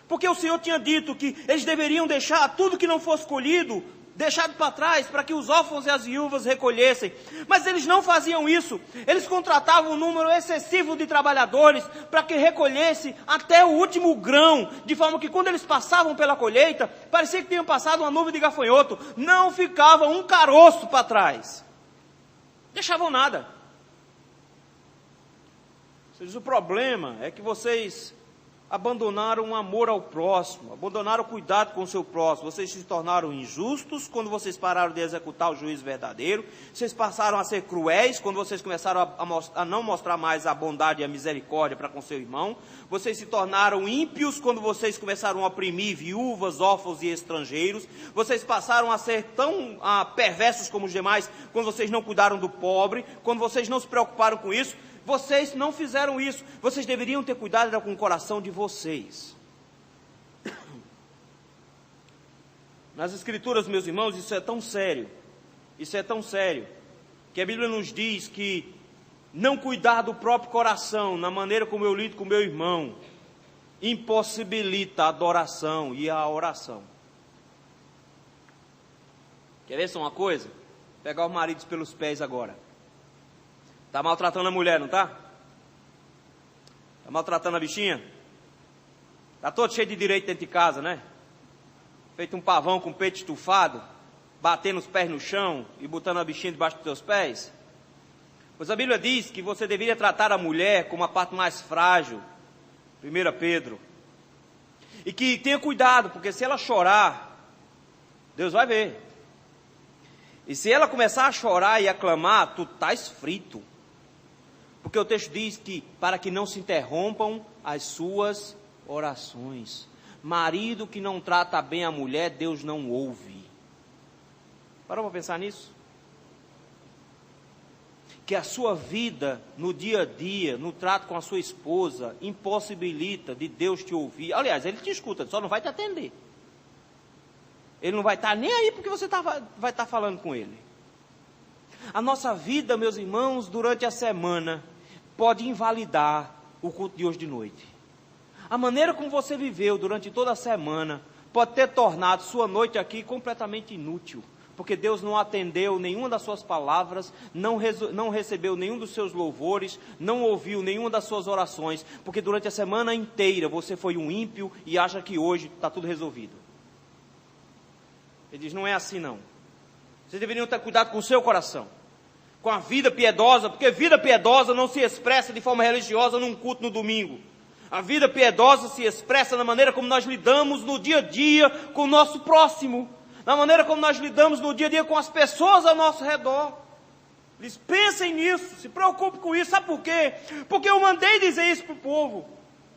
[SPEAKER 1] porque o Senhor tinha dito que eles deveriam deixar tudo que não fosse colhido, deixado para trás, para que os órfãos e as viúvas recolhessem. Mas eles não faziam isso. Eles contratavam um número excessivo de trabalhadores para que recolhesse até o último grão, de forma que quando eles passavam pela colheita, parecia que tinham passado uma nuvem de gafanhoto. Não ficava um caroço para trás. Deixavam nada. O problema é que vocês abandonaram o amor ao próximo, abandonaram o cuidado com o seu próximo. Vocês se tornaram injustos quando vocês pararam de executar o juízo verdadeiro. Vocês passaram a ser cruéis quando vocês começaram a não mostrar mais a bondade e a misericórdia para com seu irmão. Vocês se tornaram ímpios quando vocês começaram a oprimir viúvas, órfãos e estrangeiros. Vocês passaram a ser tão perversos como os demais quando vocês não cuidaram do pobre, quando vocês não se preocuparam com isso. Vocês não fizeram isso. Vocês deveriam ter cuidado com o coração de vocês. Nas Escrituras, meus irmãos, isso é tão sério, que a Bíblia nos diz que não cuidar do próprio coração, na maneira como eu lido com meu irmão, impossibilita a adoração e a oração. Quer ver só uma coisa? Pegar os maridos pelos pés agora. Está maltratando a mulher, não está? Está maltratando a bichinha? Está todo cheio de direito dentro de casa, né? Feito um pavão com o peito estufado, batendo os pés no chão e botando a bichinha debaixo dos teus pés. Pois a Bíblia diz que você deveria tratar a mulher como a parte mais frágil. 1 Pedro. E que tenha cuidado, porque se ela chorar, Deus vai ver. E se ela começar a chorar e a clamar, tu estás frito. Porque o texto diz que, para que não se interrompam as suas orações. Marido que não trata bem a mulher, Deus não ouve. Parou para pensar nisso? Que a sua vida, no dia a dia, no trato com a sua esposa, impossibilita de Deus te ouvir. Aliás, Ele te escuta, só não vai te atender. Ele não vai estar nem aí porque você vai estar falando com Ele. A nossa vida, meus irmãos, durante a semana, pode invalidar o culto de hoje de noite. A maneira como você viveu durante toda a semana pode ter tornado sua noite aqui completamente inútil, porque Deus não atendeu nenhuma das suas palavras, não recebeu nenhum dos seus louvores, não ouviu nenhuma das suas orações, porque durante a semana inteira você foi um ímpio e acha que hoje está tudo resolvido. Ele diz: não é assim não. Vocês deveriam ter cuidado com o seu coração, com a vida piedosa, porque vida piedosa não se expressa de forma religiosa num culto no domingo. A vida piedosa se expressa na maneira como nós lidamos no dia a dia com o nosso próximo. na maneira como nós lidamos no dia a dia com as pessoas ao nosso redor. Eles pensem nisso, se preocupem com isso. Sabe por quê? Porque eu mandei dizer isso para o povo.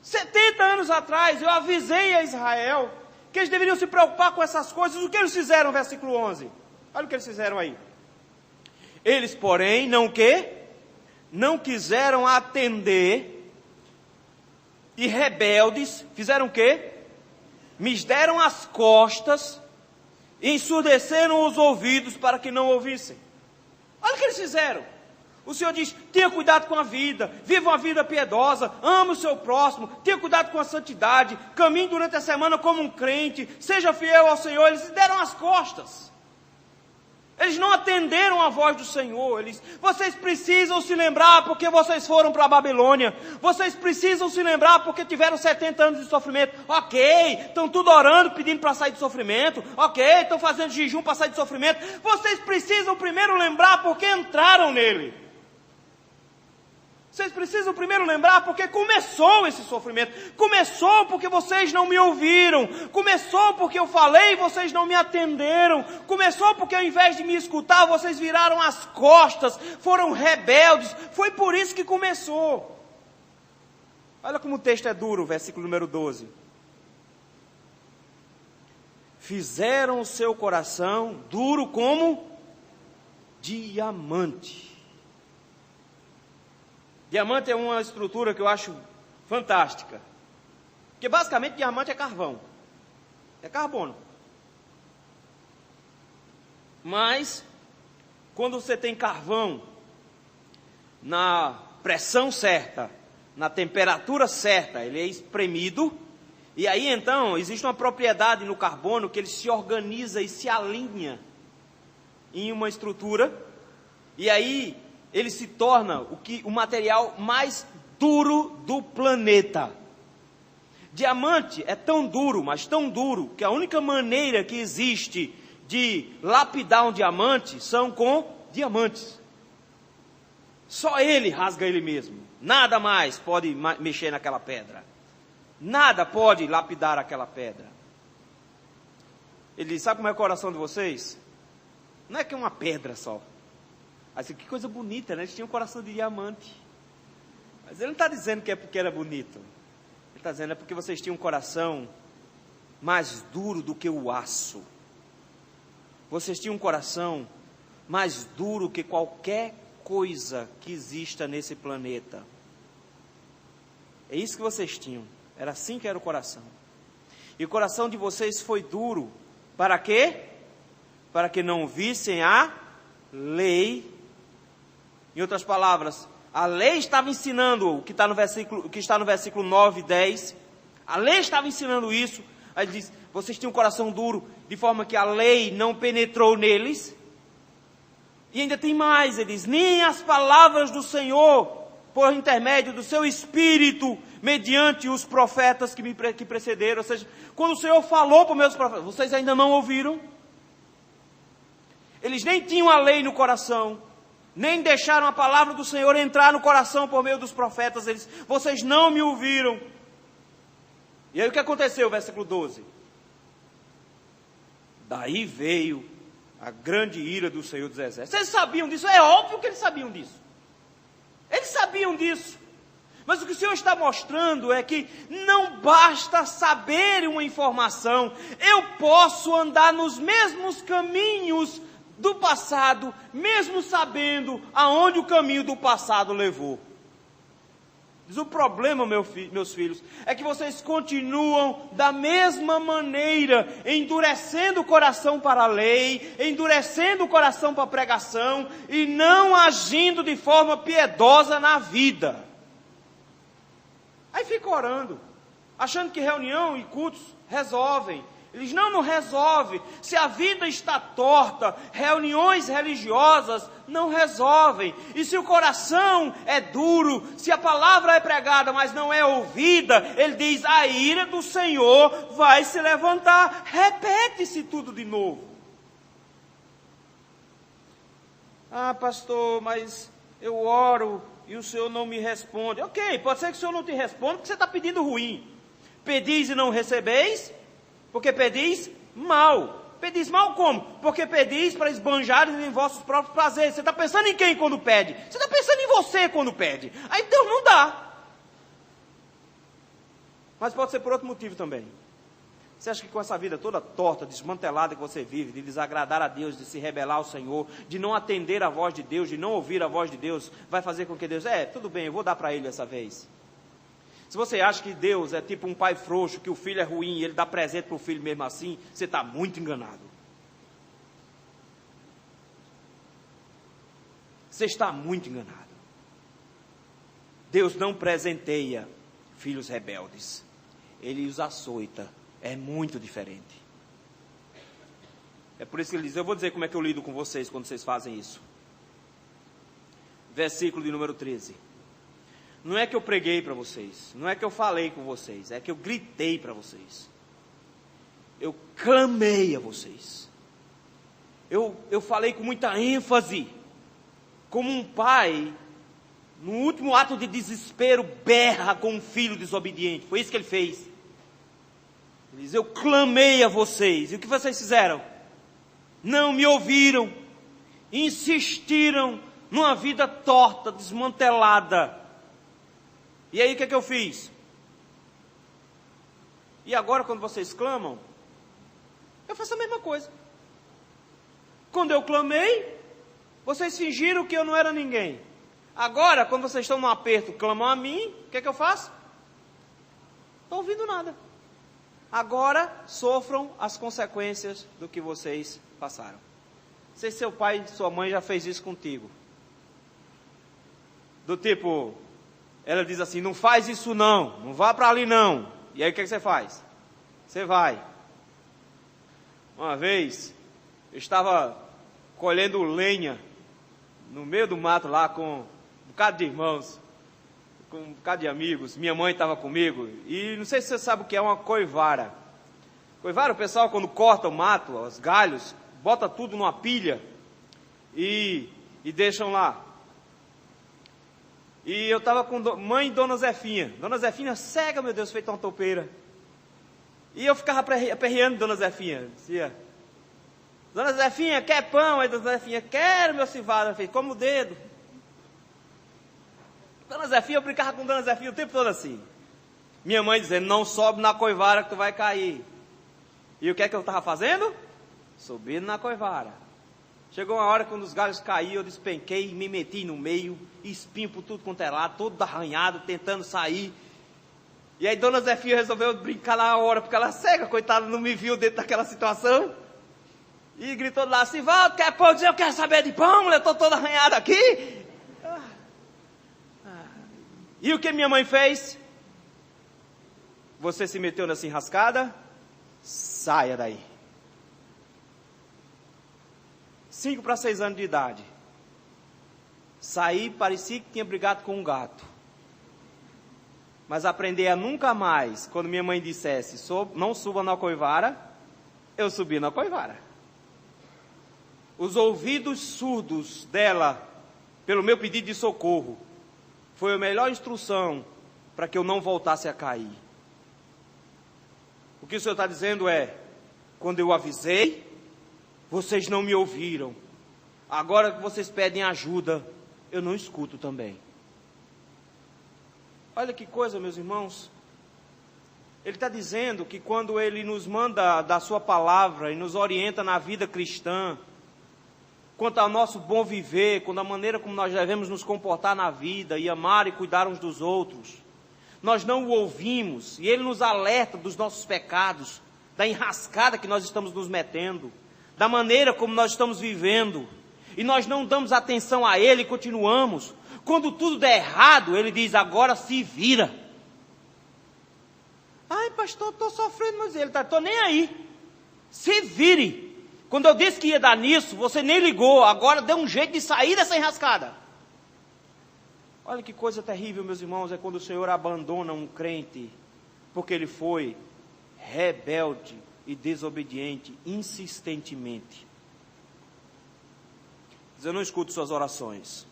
[SPEAKER 1] 70 anos atrás eu avisei a Israel que eles deveriam se preocupar com essas coisas. O que eles fizeram, versículo 11? Olha o que eles fizeram aí. Eles, porém, não quiseram atender, e rebeldes, fizeram o quê? Me deram as costas, e ensurdeceram os ouvidos para que não ouvissem. Olha o que eles fizeram. O Senhor diz, tenha cuidado com a vida, viva uma vida piedosa, ame o seu próximo, tenha cuidado com a santidade, caminhe durante a semana como um crente, seja fiel ao Senhor. Eles deram as costas. Eles não atenderam a voz do Senhor. Vocês precisam se lembrar porque vocês foram para a Babilônia. Vocês precisam se lembrar porque tiveram 70 anos de sofrimento. Ok, estão tudo orando, pedindo para sair do sofrimento. Ok, estão fazendo jejum para sair do sofrimento. Vocês precisam primeiro lembrar porque entraram nele. Vocês precisam primeiro lembrar porque começou esse sofrimento. Começou porque vocês não me ouviram. Começou porque eu falei e vocês não me atenderam. Começou porque ao invés de me escutar, vocês viraram as costas, foram rebeldes. Foi por isso que começou. Olha como o texto é duro, versículo número 12. Fizeram o seu coração duro como diamante. Diamante é uma estrutura que eu acho fantástica. Porque basicamente diamante é carvão. É carbono. Mas, quando você tem carvão na pressão certa, na temperatura certa, ele é espremido. E aí então, existe uma propriedade no carbono que ele se organiza e se alinha em uma estrutura. E aí ele se torna o material mais duro do planeta. Diamante é tão duro, mas tão duro, que a única maneira que existe de lapidar um diamante são com diamantes. Só ele rasga ele mesmo. Nada mais pode mexer naquela pedra. Nada pode lapidar aquela pedra. Ele diz, sabe como é o coração de vocês? Não é que é uma pedra só. Assim, que coisa bonita, né? Eles tinham um coração de diamante. Mas ele não está dizendo que é porque era bonito. Ele está dizendo é porque vocês tinham um coração mais duro do que o aço. Vocês tinham um coração mais duro que qualquer coisa que exista nesse planeta. É isso que vocês tinham. Era assim que era o coração. E o coração de vocês foi duro. Para quê? Para que não vissem a lei. Em outras palavras, a lei estava ensinando o que está no versículo 9 e 10. A lei estava ensinando isso. Aí diz, vocês tinham um coração duro, de forma que a lei não penetrou neles. E ainda tem mais, ele diz, nem as palavras do Senhor, por intermédio do seu Espírito, mediante os profetas que precederam. Ou seja, quando o Senhor falou para os meus profetas, vocês ainda não ouviram. Eles nem tinham a lei no coração, nem deixaram a palavra do Senhor entrar no coração por meio dos profetas. Vocês não me ouviram. E aí o que aconteceu, versículo 12? Daí veio a grande ira do Senhor dos Exércitos. Vocês sabiam disso? É óbvio que eles sabiam disso. Eles sabiam disso. Mas o que o Senhor está mostrando é que não basta saber uma informação. Eu posso andar nos mesmos caminhos do passado, mesmo sabendo aonde o caminho do passado levou. Diz, o problema, meus filhos, é que vocês continuam da mesma maneira, endurecendo o coração para a lei, endurecendo o coração para a pregação, e não agindo de forma piedosa na vida. Aí fica orando, achando que reunião e cultos resolvem. Eles não resolve. Se a vida está torta, reuniões religiosas não resolvem. E se o coração é duro, se a palavra é pregada, mas não é ouvida, ele diz, a ira do Senhor vai se levantar. Repete-se tudo de novo. Ah, pastor, mas eu oro e o Senhor não me responde. Ok, pode ser que o Senhor não te responda porque você está pedindo ruim. Pedis e não recebeis, porque pedis mal. Pedis mal como? Porque pedis para esbanjarem em vossos próprios prazeres. Você está pensando em quem quando pede? Você está pensando em você quando pede. Aí Deus não dá. Mas pode ser por outro motivo também. Você acha que com essa vida toda torta, desmantelada que você vive, de desagradar a Deus, de se rebelar ao Senhor, de não atender a voz de Deus, de não ouvir a voz de Deus, vai fazer com que Deus, tudo bem, eu vou dar para ele dessa vez. Se você acha que Deus é tipo um pai frouxo, que o filho é ruim e ele dá presente para o filho mesmo assim, você está muito enganado. Você está muito enganado. Deus não presenteia filhos rebeldes. Ele os açoita. É muito diferente. É por isso que ele diz, eu vou dizer como é que eu lido com vocês quando vocês fazem isso. Versículo de número 13. Não é que eu preguei para vocês, não é que eu falei com vocês, é que eu gritei para vocês. Eu clamei a vocês. Eu falei com muita ênfase, como um pai, no último ato de desespero, berra com um filho desobediente. Foi isso que ele fez. Ele diz, eu clamei a vocês. E o que vocês fizeram? Não me ouviram. Insistiram numa vida torta, desmantelada. E aí o que é que eu fiz? E agora quando vocês clamam, eu faço a mesma coisa. Quando eu clamei, vocês fingiram que eu não era ninguém. Agora, quando vocês estão num aperto, clamam a mim, o que é que eu faço? Não estou ouvindo nada. Agora sofram as consequências do que vocês passaram. Não sei se seu pai e sua mãe já fez isso contigo. Do tipo, ela diz assim, não faz isso não vá para ali não. E aí o que é que você faz? Você vai. Uma vez, eu estava colhendo lenha no meio do mato lá com um bocado de irmãos, com um bocado de amigos. Minha mãe estava comigo e não sei se você sabe o que é uma coivara. Coivara, o pessoal quando corta o mato, os galhos, bota tudo numa pilha e deixam lá. E eu estava com mãe e Dona Zefinha. Dona Zefinha cega, meu Deus, feita uma toupeira. E eu ficava aperreando Dona Zefinha. Dizia, Dona Zefinha, quer pão? Aí Dona Zefinha, quero, meu civado. Eu falei, como o dedo. Dona Zefinha, eu brincava com Dona Zefinha o tempo todo assim. Minha mãe dizendo, não sobe na coivara que tu vai cair. E o que é que eu estava fazendo? Subindo na coivara. Chegou uma hora quando os galhos caíam, eu despenquei, me meti no meio, espinho por tudo quanto é lado, todo arranhado, tentando sair. E aí Dona Zefinha resolveu brincar na hora, porque ela cega, coitada, não me viu dentro daquela situação. E gritou lá, Sivaldo, quer pão? Eu quero saber de pão, eu estou todo arranhado aqui. E o que minha mãe fez? Você se meteu nessa enrascada? Saia daí. 5 para 6 anos de idade. Saí, parecia que tinha brigado com um gato. Mas aprender a nunca mais, quando minha mãe dissesse, não suba na coivara, eu subi na coivara. Os ouvidos surdos dela, pelo meu pedido de socorro, foi a melhor instrução para que eu não voltasse a cair. O que o Senhor está dizendo é, quando eu avisei, vocês não me ouviram. Agora que vocês pedem ajuda, eu não escuto também. Olha que coisa, meus irmãos. Ele está dizendo que quando Ele nos manda da sua palavra e nos orienta na vida cristã, quanto ao nosso bom viver, quanto à maneira como nós devemos nos comportar na vida e amar e cuidar uns dos outros, nós não o ouvimos e Ele nos alerta dos nossos pecados, da enrascada que nós estamos nos metendo, da maneira como nós estamos vivendo, e nós não damos atenção a Ele e continuamos. Quando tudo der errado, Ele diz, agora se vira. Ai, pastor, estou sofrendo, mas Ele está, estou nem aí. Se vire. Quando eu disse que ia dar nisso, você nem ligou, agora deu um jeito de sair dessa enrascada. Olha que coisa terrível, meus irmãos, é quando o Senhor abandona um crente, porque ele foi rebelde e desobediente, insistentemente. Diz, eu não escuto suas orações.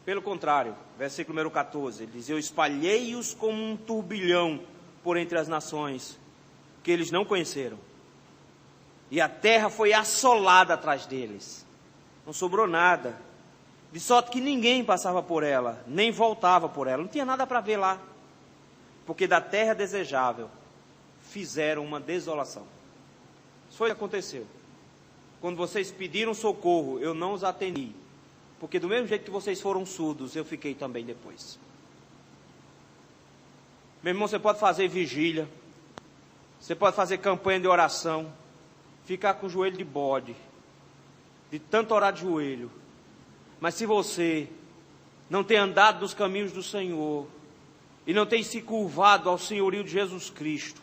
[SPEAKER 1] Pelo contrário, versículo número 14, ele diz, eu espalhei-os como um turbilhão por entre as nações, que eles não conheceram. e a terra foi assolada atrás deles. Não sobrou nada, de sorte que ninguém passava por ela, nem voltava por ela. Não tinha nada para ver lá, porque da terra desejável fizeram uma desolação. Isso foi o que aconteceu. Quando vocês pediram socorro, eu não os atendi, porque do mesmo jeito que vocês foram surdos, eu fiquei também depois. Meu irmão, você pode fazer vigília, você pode fazer campanha de oração, ficar com o joelho de bode, de tanto orar de joelho, mas se você não tem andado nos caminhos do Senhor, e não tem se curvado ao senhorio de Jesus Cristo,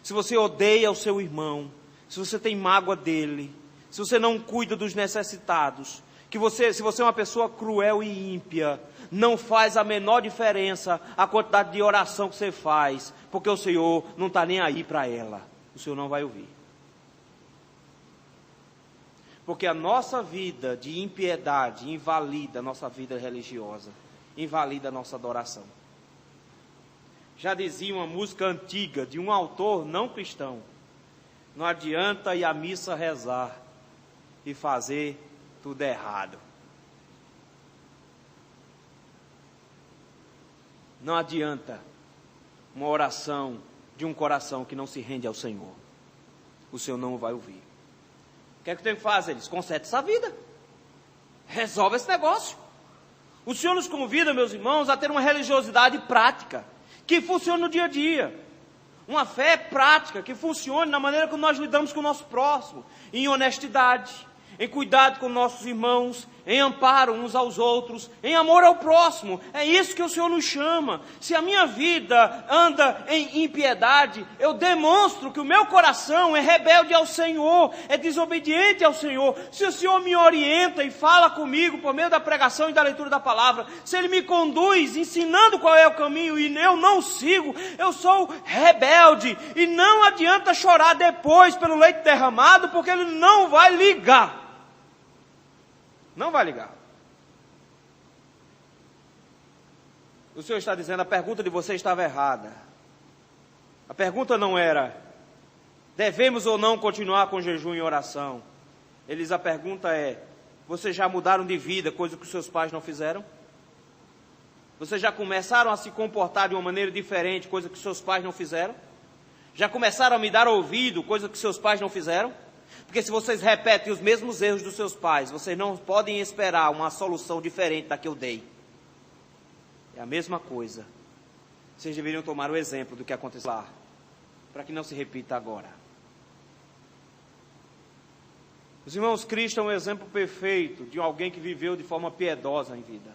[SPEAKER 1] se você odeia o seu irmão, se você tem mágoa dele, se você não cuida dos necessitados, se você é uma pessoa cruel e ímpia, não faz a menor diferença a quantidade de oração que você faz, porque o Senhor não está nem aí para ela, o Senhor não vai ouvir. Porque a nossa vida de impiedade invalida a nossa vida religiosa, invalida a nossa adoração. Já dizia uma música antiga de um autor não cristão: não adianta ir à missa rezar e fazer tudo errado. Não adianta uma oração de um coração que não se rende ao Senhor. O Senhor não vai ouvir. O que é que tem que fazer? Eles consertam essa vida. Resolve esse negócio. O Senhor nos convida, meus irmãos, a ter uma religiosidade prática, que funcione no dia a dia. Uma fé prática, que funcione na maneira como nós lidamos com o nosso próximo, em honestidade, em cuidado com nossos irmãos, em amparo uns aos outros, em amor ao próximo. É isso que o Senhor nos chama. Se a minha vida anda em impiedade, eu demonstro que o meu coração é rebelde ao Senhor, é desobediente ao Senhor. Se o Senhor me orienta e fala comigo por meio da pregação e da leitura da palavra, se Ele me conduz ensinando qual é o caminho e eu não sigo, eu sou rebelde. E não adianta chorar depois pelo leite derramado, porque Ele não vai ligar. Não vai ligar. O Senhor está dizendo: a pergunta de você estava errada. A pergunta não era: devemos ou não continuar com jejum e oração? A pergunta é: vocês já mudaram de vida, coisa que os seus pais não fizeram? Vocês já começaram a se comportar de uma maneira diferente, coisa que os seus pais não fizeram? Já começaram a me dar ouvido, coisa que os seus pais não fizeram? Porque se vocês repetem os mesmos erros dos seus pais, vocês não podem esperar uma solução diferente da que eu dei. É a mesma coisa. Vocês deveriam tomar o exemplo do que aconteceu lá, para que não se repita agora. Os irmãos, Cristo é um exemplo perfeito de alguém que viveu de forma piedosa em vida.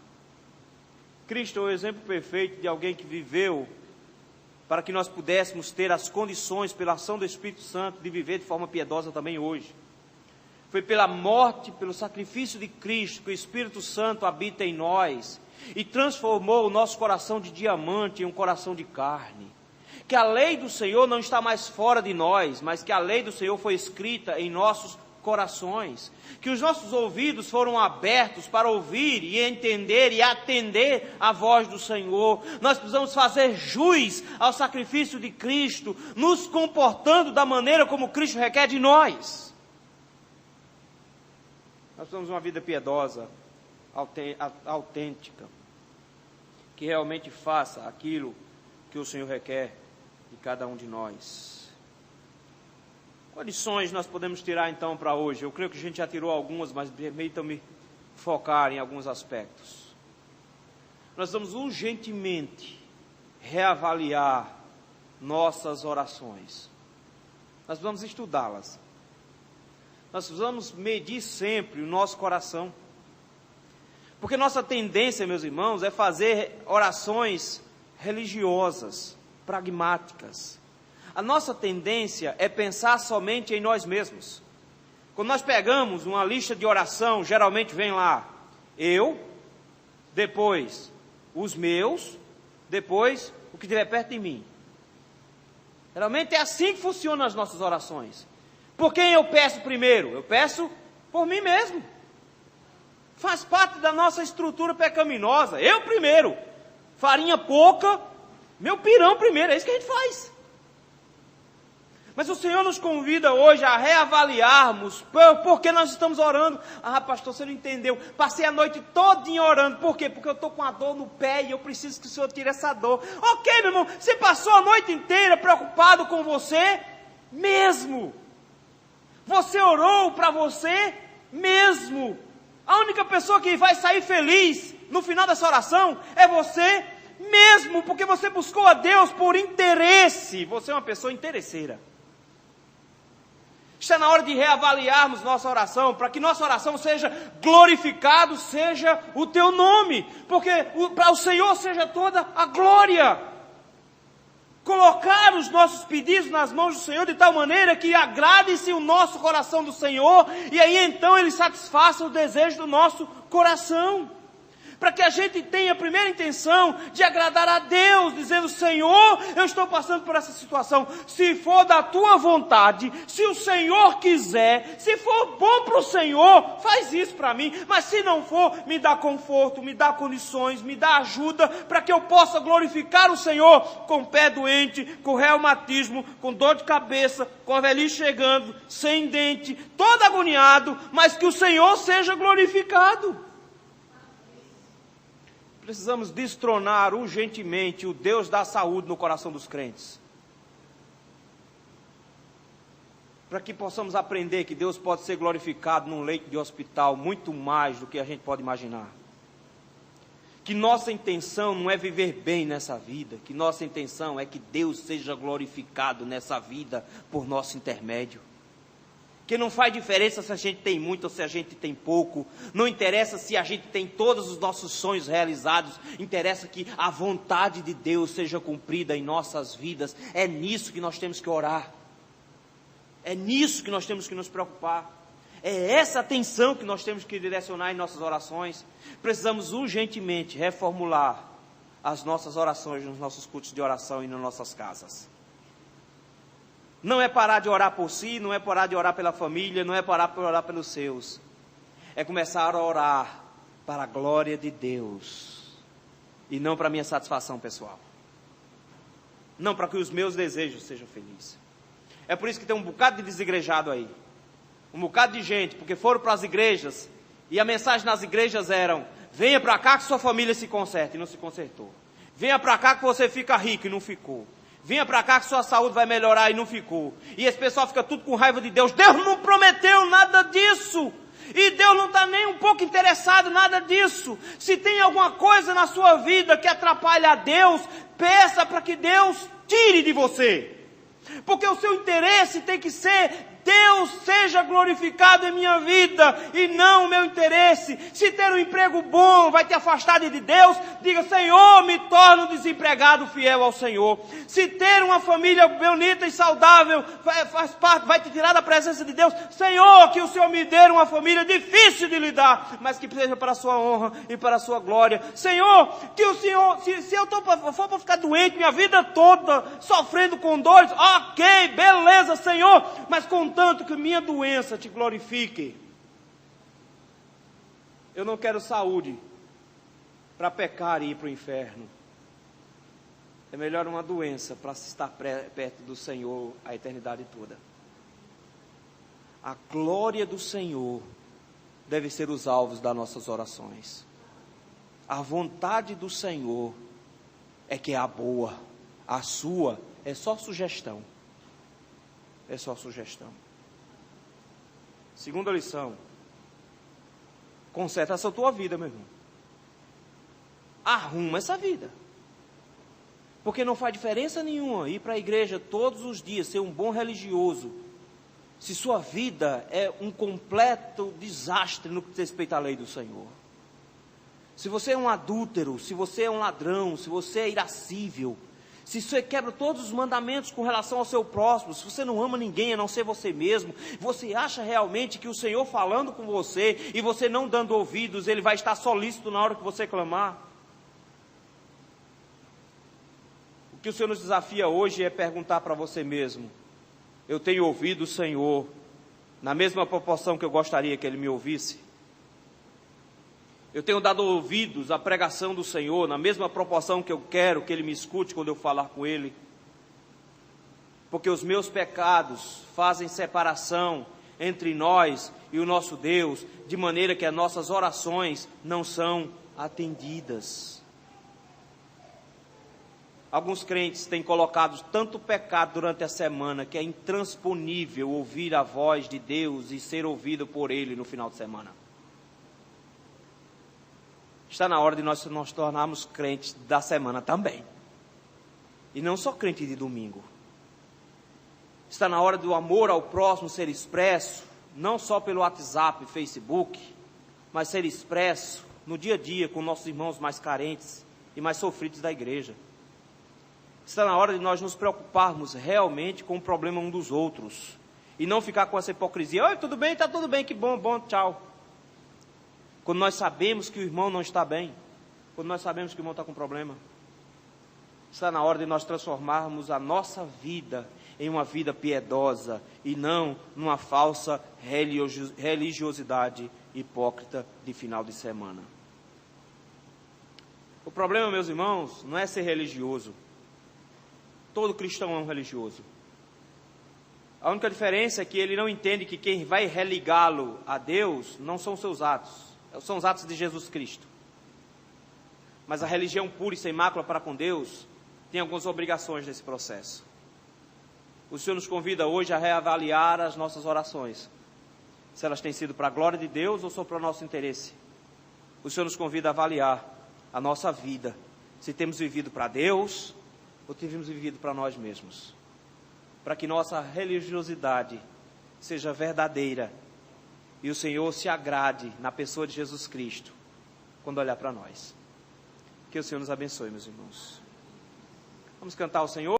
[SPEAKER 1] Cristo é um exemplo perfeito de alguém que viveu para que nós pudéssemos ter as condições, pela ação do Espírito Santo, de viver de forma piedosa também hoje. Foi pela morte, pelo sacrifício de Cristo, que o Espírito Santo habita em nós e transformou o nosso coração de diamante em um coração de carne. Que a lei do Senhor não está mais fora de nós, mas que a lei do Senhor foi escrita em nossos corações, que os nossos ouvidos foram abertos para ouvir e entender e atender a voz do Senhor. Nós precisamos fazer jus ao sacrifício de Cristo, nos comportando da maneira como Cristo requer de nós. Nós precisamos de uma vida piedosa, autêntica, que realmente faça aquilo que o Senhor requer de cada um de nós. Quais lições nós podemos tirar então para hoje? Eu creio que a gente já tirou algumas, mas permitam-me focar em alguns aspectos. Nós vamos urgentemente reavaliar nossas orações. Nós vamos estudá-las. Nós precisamos medir sempre o nosso coração. Porque nossa tendência, meus irmãos, é fazer orações religiosas, pragmáticas. A nossa tendência é pensar somente em nós mesmos. Quando nós pegamos uma lista de oração, geralmente vem lá: eu, depois os meus, depois o que estiver perto de mim. Geralmente é assim que funcionam as nossas orações. Por quem eu peço primeiro? Eu peço por mim mesmo. Faz parte da nossa estrutura pecaminosa. Eu primeiro. Farinha pouca, meu pirão primeiro. É isso que a gente faz. Mas o Senhor nos convida hoje a reavaliarmos por que nós estamos orando. Ah, pastor, você não entendeu. Passei a noite todinha orando. Por quê? Porque eu estou com a dor no pé e eu preciso que o Senhor tire essa dor. Ok, meu irmão, você passou a noite inteira preocupado com você mesmo. Você orou para você mesmo. A única pessoa que vai sair feliz no final dessa oração é você mesmo, porque você buscou a Deus por interesse. Você é uma pessoa interesseira. Está na hora de reavaliarmos nossa oração, para que nossa oração seja glorificado, seja o teu nome, porque para o Senhor seja toda a glória. Colocar os nossos pedidos nas mãos do Senhor de tal maneira que agrade-se o nosso coração do Senhor, e aí então Ele satisfaça o desejo do nosso coração. Para que a gente tenha a primeira intenção de agradar a Deus, dizendo: Senhor, eu estou passando por essa situação, se for da Tua vontade, se o Senhor quiser, se for bom para o Senhor, faz isso para mim, mas se não for, me dá conforto, me dá condições, me dá ajuda, para que eu possa glorificar o Senhor com o pé doente, com reumatismo, com dor de cabeça, com a velhice chegando, sem dente, todo agoniado, mas que o Senhor seja glorificado. Precisamos destronar urgentemente o Deus da saúde no coração dos crentes. Para que possamos aprender que Deus pode ser glorificado num leito de hospital muito mais do que a gente pode imaginar. Que nossa intenção não é viver bem nessa vida, que nossa intenção é que Deus seja glorificado nessa vida por nosso intermédio. Que não faz diferença se a gente tem muito ou se a gente tem pouco, não interessa se a gente tem todos os nossos sonhos realizados, interessa que a vontade de Deus seja cumprida em nossas vidas. É nisso que nós temos que orar, é nisso que nós temos que nos preocupar, é essa atenção que nós temos que direcionar em nossas orações. Precisamos urgentemente reformular as nossas orações nos nossos cultos de oração e nas nossas casas. Não é parar de orar por si, não é parar de orar pela família, não é parar de orar pelos seus. É começar a orar para a glória de Deus. E não para a minha satisfação pessoal. Não para que os meus desejos sejam felizes. É por isso que tem um bocado de desigrejado aí. Um bocado de gente, porque foram para as igrejas, e a mensagem nas igrejas era: venha para cá que sua família se conserte, e não se consertou. Venha para cá que você fica rico, e não ficou. Venha para cá que sua saúde vai melhorar, e não ficou. E esse pessoal fica tudo com raiva de Deus. Deus não prometeu nada disso. E Deus não está nem um pouco interessado em nada disso. Se tem alguma coisa na sua vida que atrapalha a Deus, peça para que Deus tire de você. Porque o seu interesse tem que ser: Deus seja glorificado em minha vida, e não o meu interesse. Se ter um emprego bom vai te afastar de Deus, diga: Senhor, me torna um desempregado fiel ao Senhor. Se ter uma família bonita e saudável faz parte, vai te tirar da presença de Deus, Senhor, que o Senhor me dê uma família difícil de lidar, mas que seja para a sua honra e para a sua glória. Senhor, que o Senhor, se eu for para ficar doente minha vida toda, sofrendo com dores, ok, beleza, Senhor, mas contanto que minha doença te glorifique. Eu não quero saúde para pecar e ir para o inferno. É melhor uma doença para estar perto do Senhor a eternidade toda. A glória do Senhor deve ser os alvos das nossas orações. A vontade do Senhor é que é a boa. A sua é só sugestão. É só sugestão. Segunda lição: conserta essa tua vida, meu irmão. Arruma essa vida. Porque não faz diferença nenhuma ir para a igreja todos os dias, ser um bom religioso, se sua vida é um completo desastre no que diz respeito à lei do Senhor. Se você é um adúltero, se você é um ladrão, se você é irascível, se você quebra todos os mandamentos com relação ao seu próximo, se você não ama ninguém a não ser você mesmo, você acha realmente que o Senhor falando com você e você não dando ouvidos, Ele vai estar solícito na hora que você clamar? O que o Senhor nos desafia hoje é perguntar para você mesmo: eu tenho ouvido o Senhor na mesma proporção que eu gostaria que Ele me ouvisse? Eu tenho dado ouvidos à pregação do Senhor na mesma proporção que eu quero que Ele me escute quando eu falar com Ele? porque os meus pecados fazem separação entre nós e o nosso Deus, de maneira que as nossas orações não são atendidas. Alguns crentes têm colocado tanto pecado durante a semana que é intransponível ouvir a voz de Deus e ser ouvido por Ele no final de semana. Está na hora de nós nos tornarmos crentes da semana também. E não só crente de domingo. Está na hora do amor ao próximo ser expresso, não só pelo WhatsApp, Facebook, mas ser expresso no dia a dia com nossos irmãos mais carentes e mais sofridos da igreja. Está na hora de nós nos preocuparmos realmente com o problema um dos outros. E não ficar com essa hipocrisia. Oi, tudo bem? Está tudo bem, que bom, tchau. Quando nós sabemos que o irmão não está bem. Quando nós sabemos que o irmão está com problema. Está na hora de nós transformarmos a nossa vida em uma vida piedosa. E não numa falsa religiosidade hipócrita de final de semana. O problema, meus irmãos, não é ser religioso. Todo cristão é um religioso. A única diferença é que ele não entende que quem vai religá-lo a Deus não são os seus atos, são os atos de Jesus Cristo. Mas a religião pura e sem mácula para com Deus tem algumas obrigações nesse processo. O Senhor nos convida hoje a reavaliar as nossas orações, se elas têm sido para a glória de Deus ou só para o nosso interesse. O Senhor nos convida a avaliar a nossa vida, se temos vivido para Deus ou temos vivido para nós mesmos, para que nossa religiosidade seja verdadeira e o Senhor se agrade na pessoa de Jesus Cristo quando olhar para nós. Que o Senhor nos abençoe, meus irmãos. Vamos cantar ao Senhor.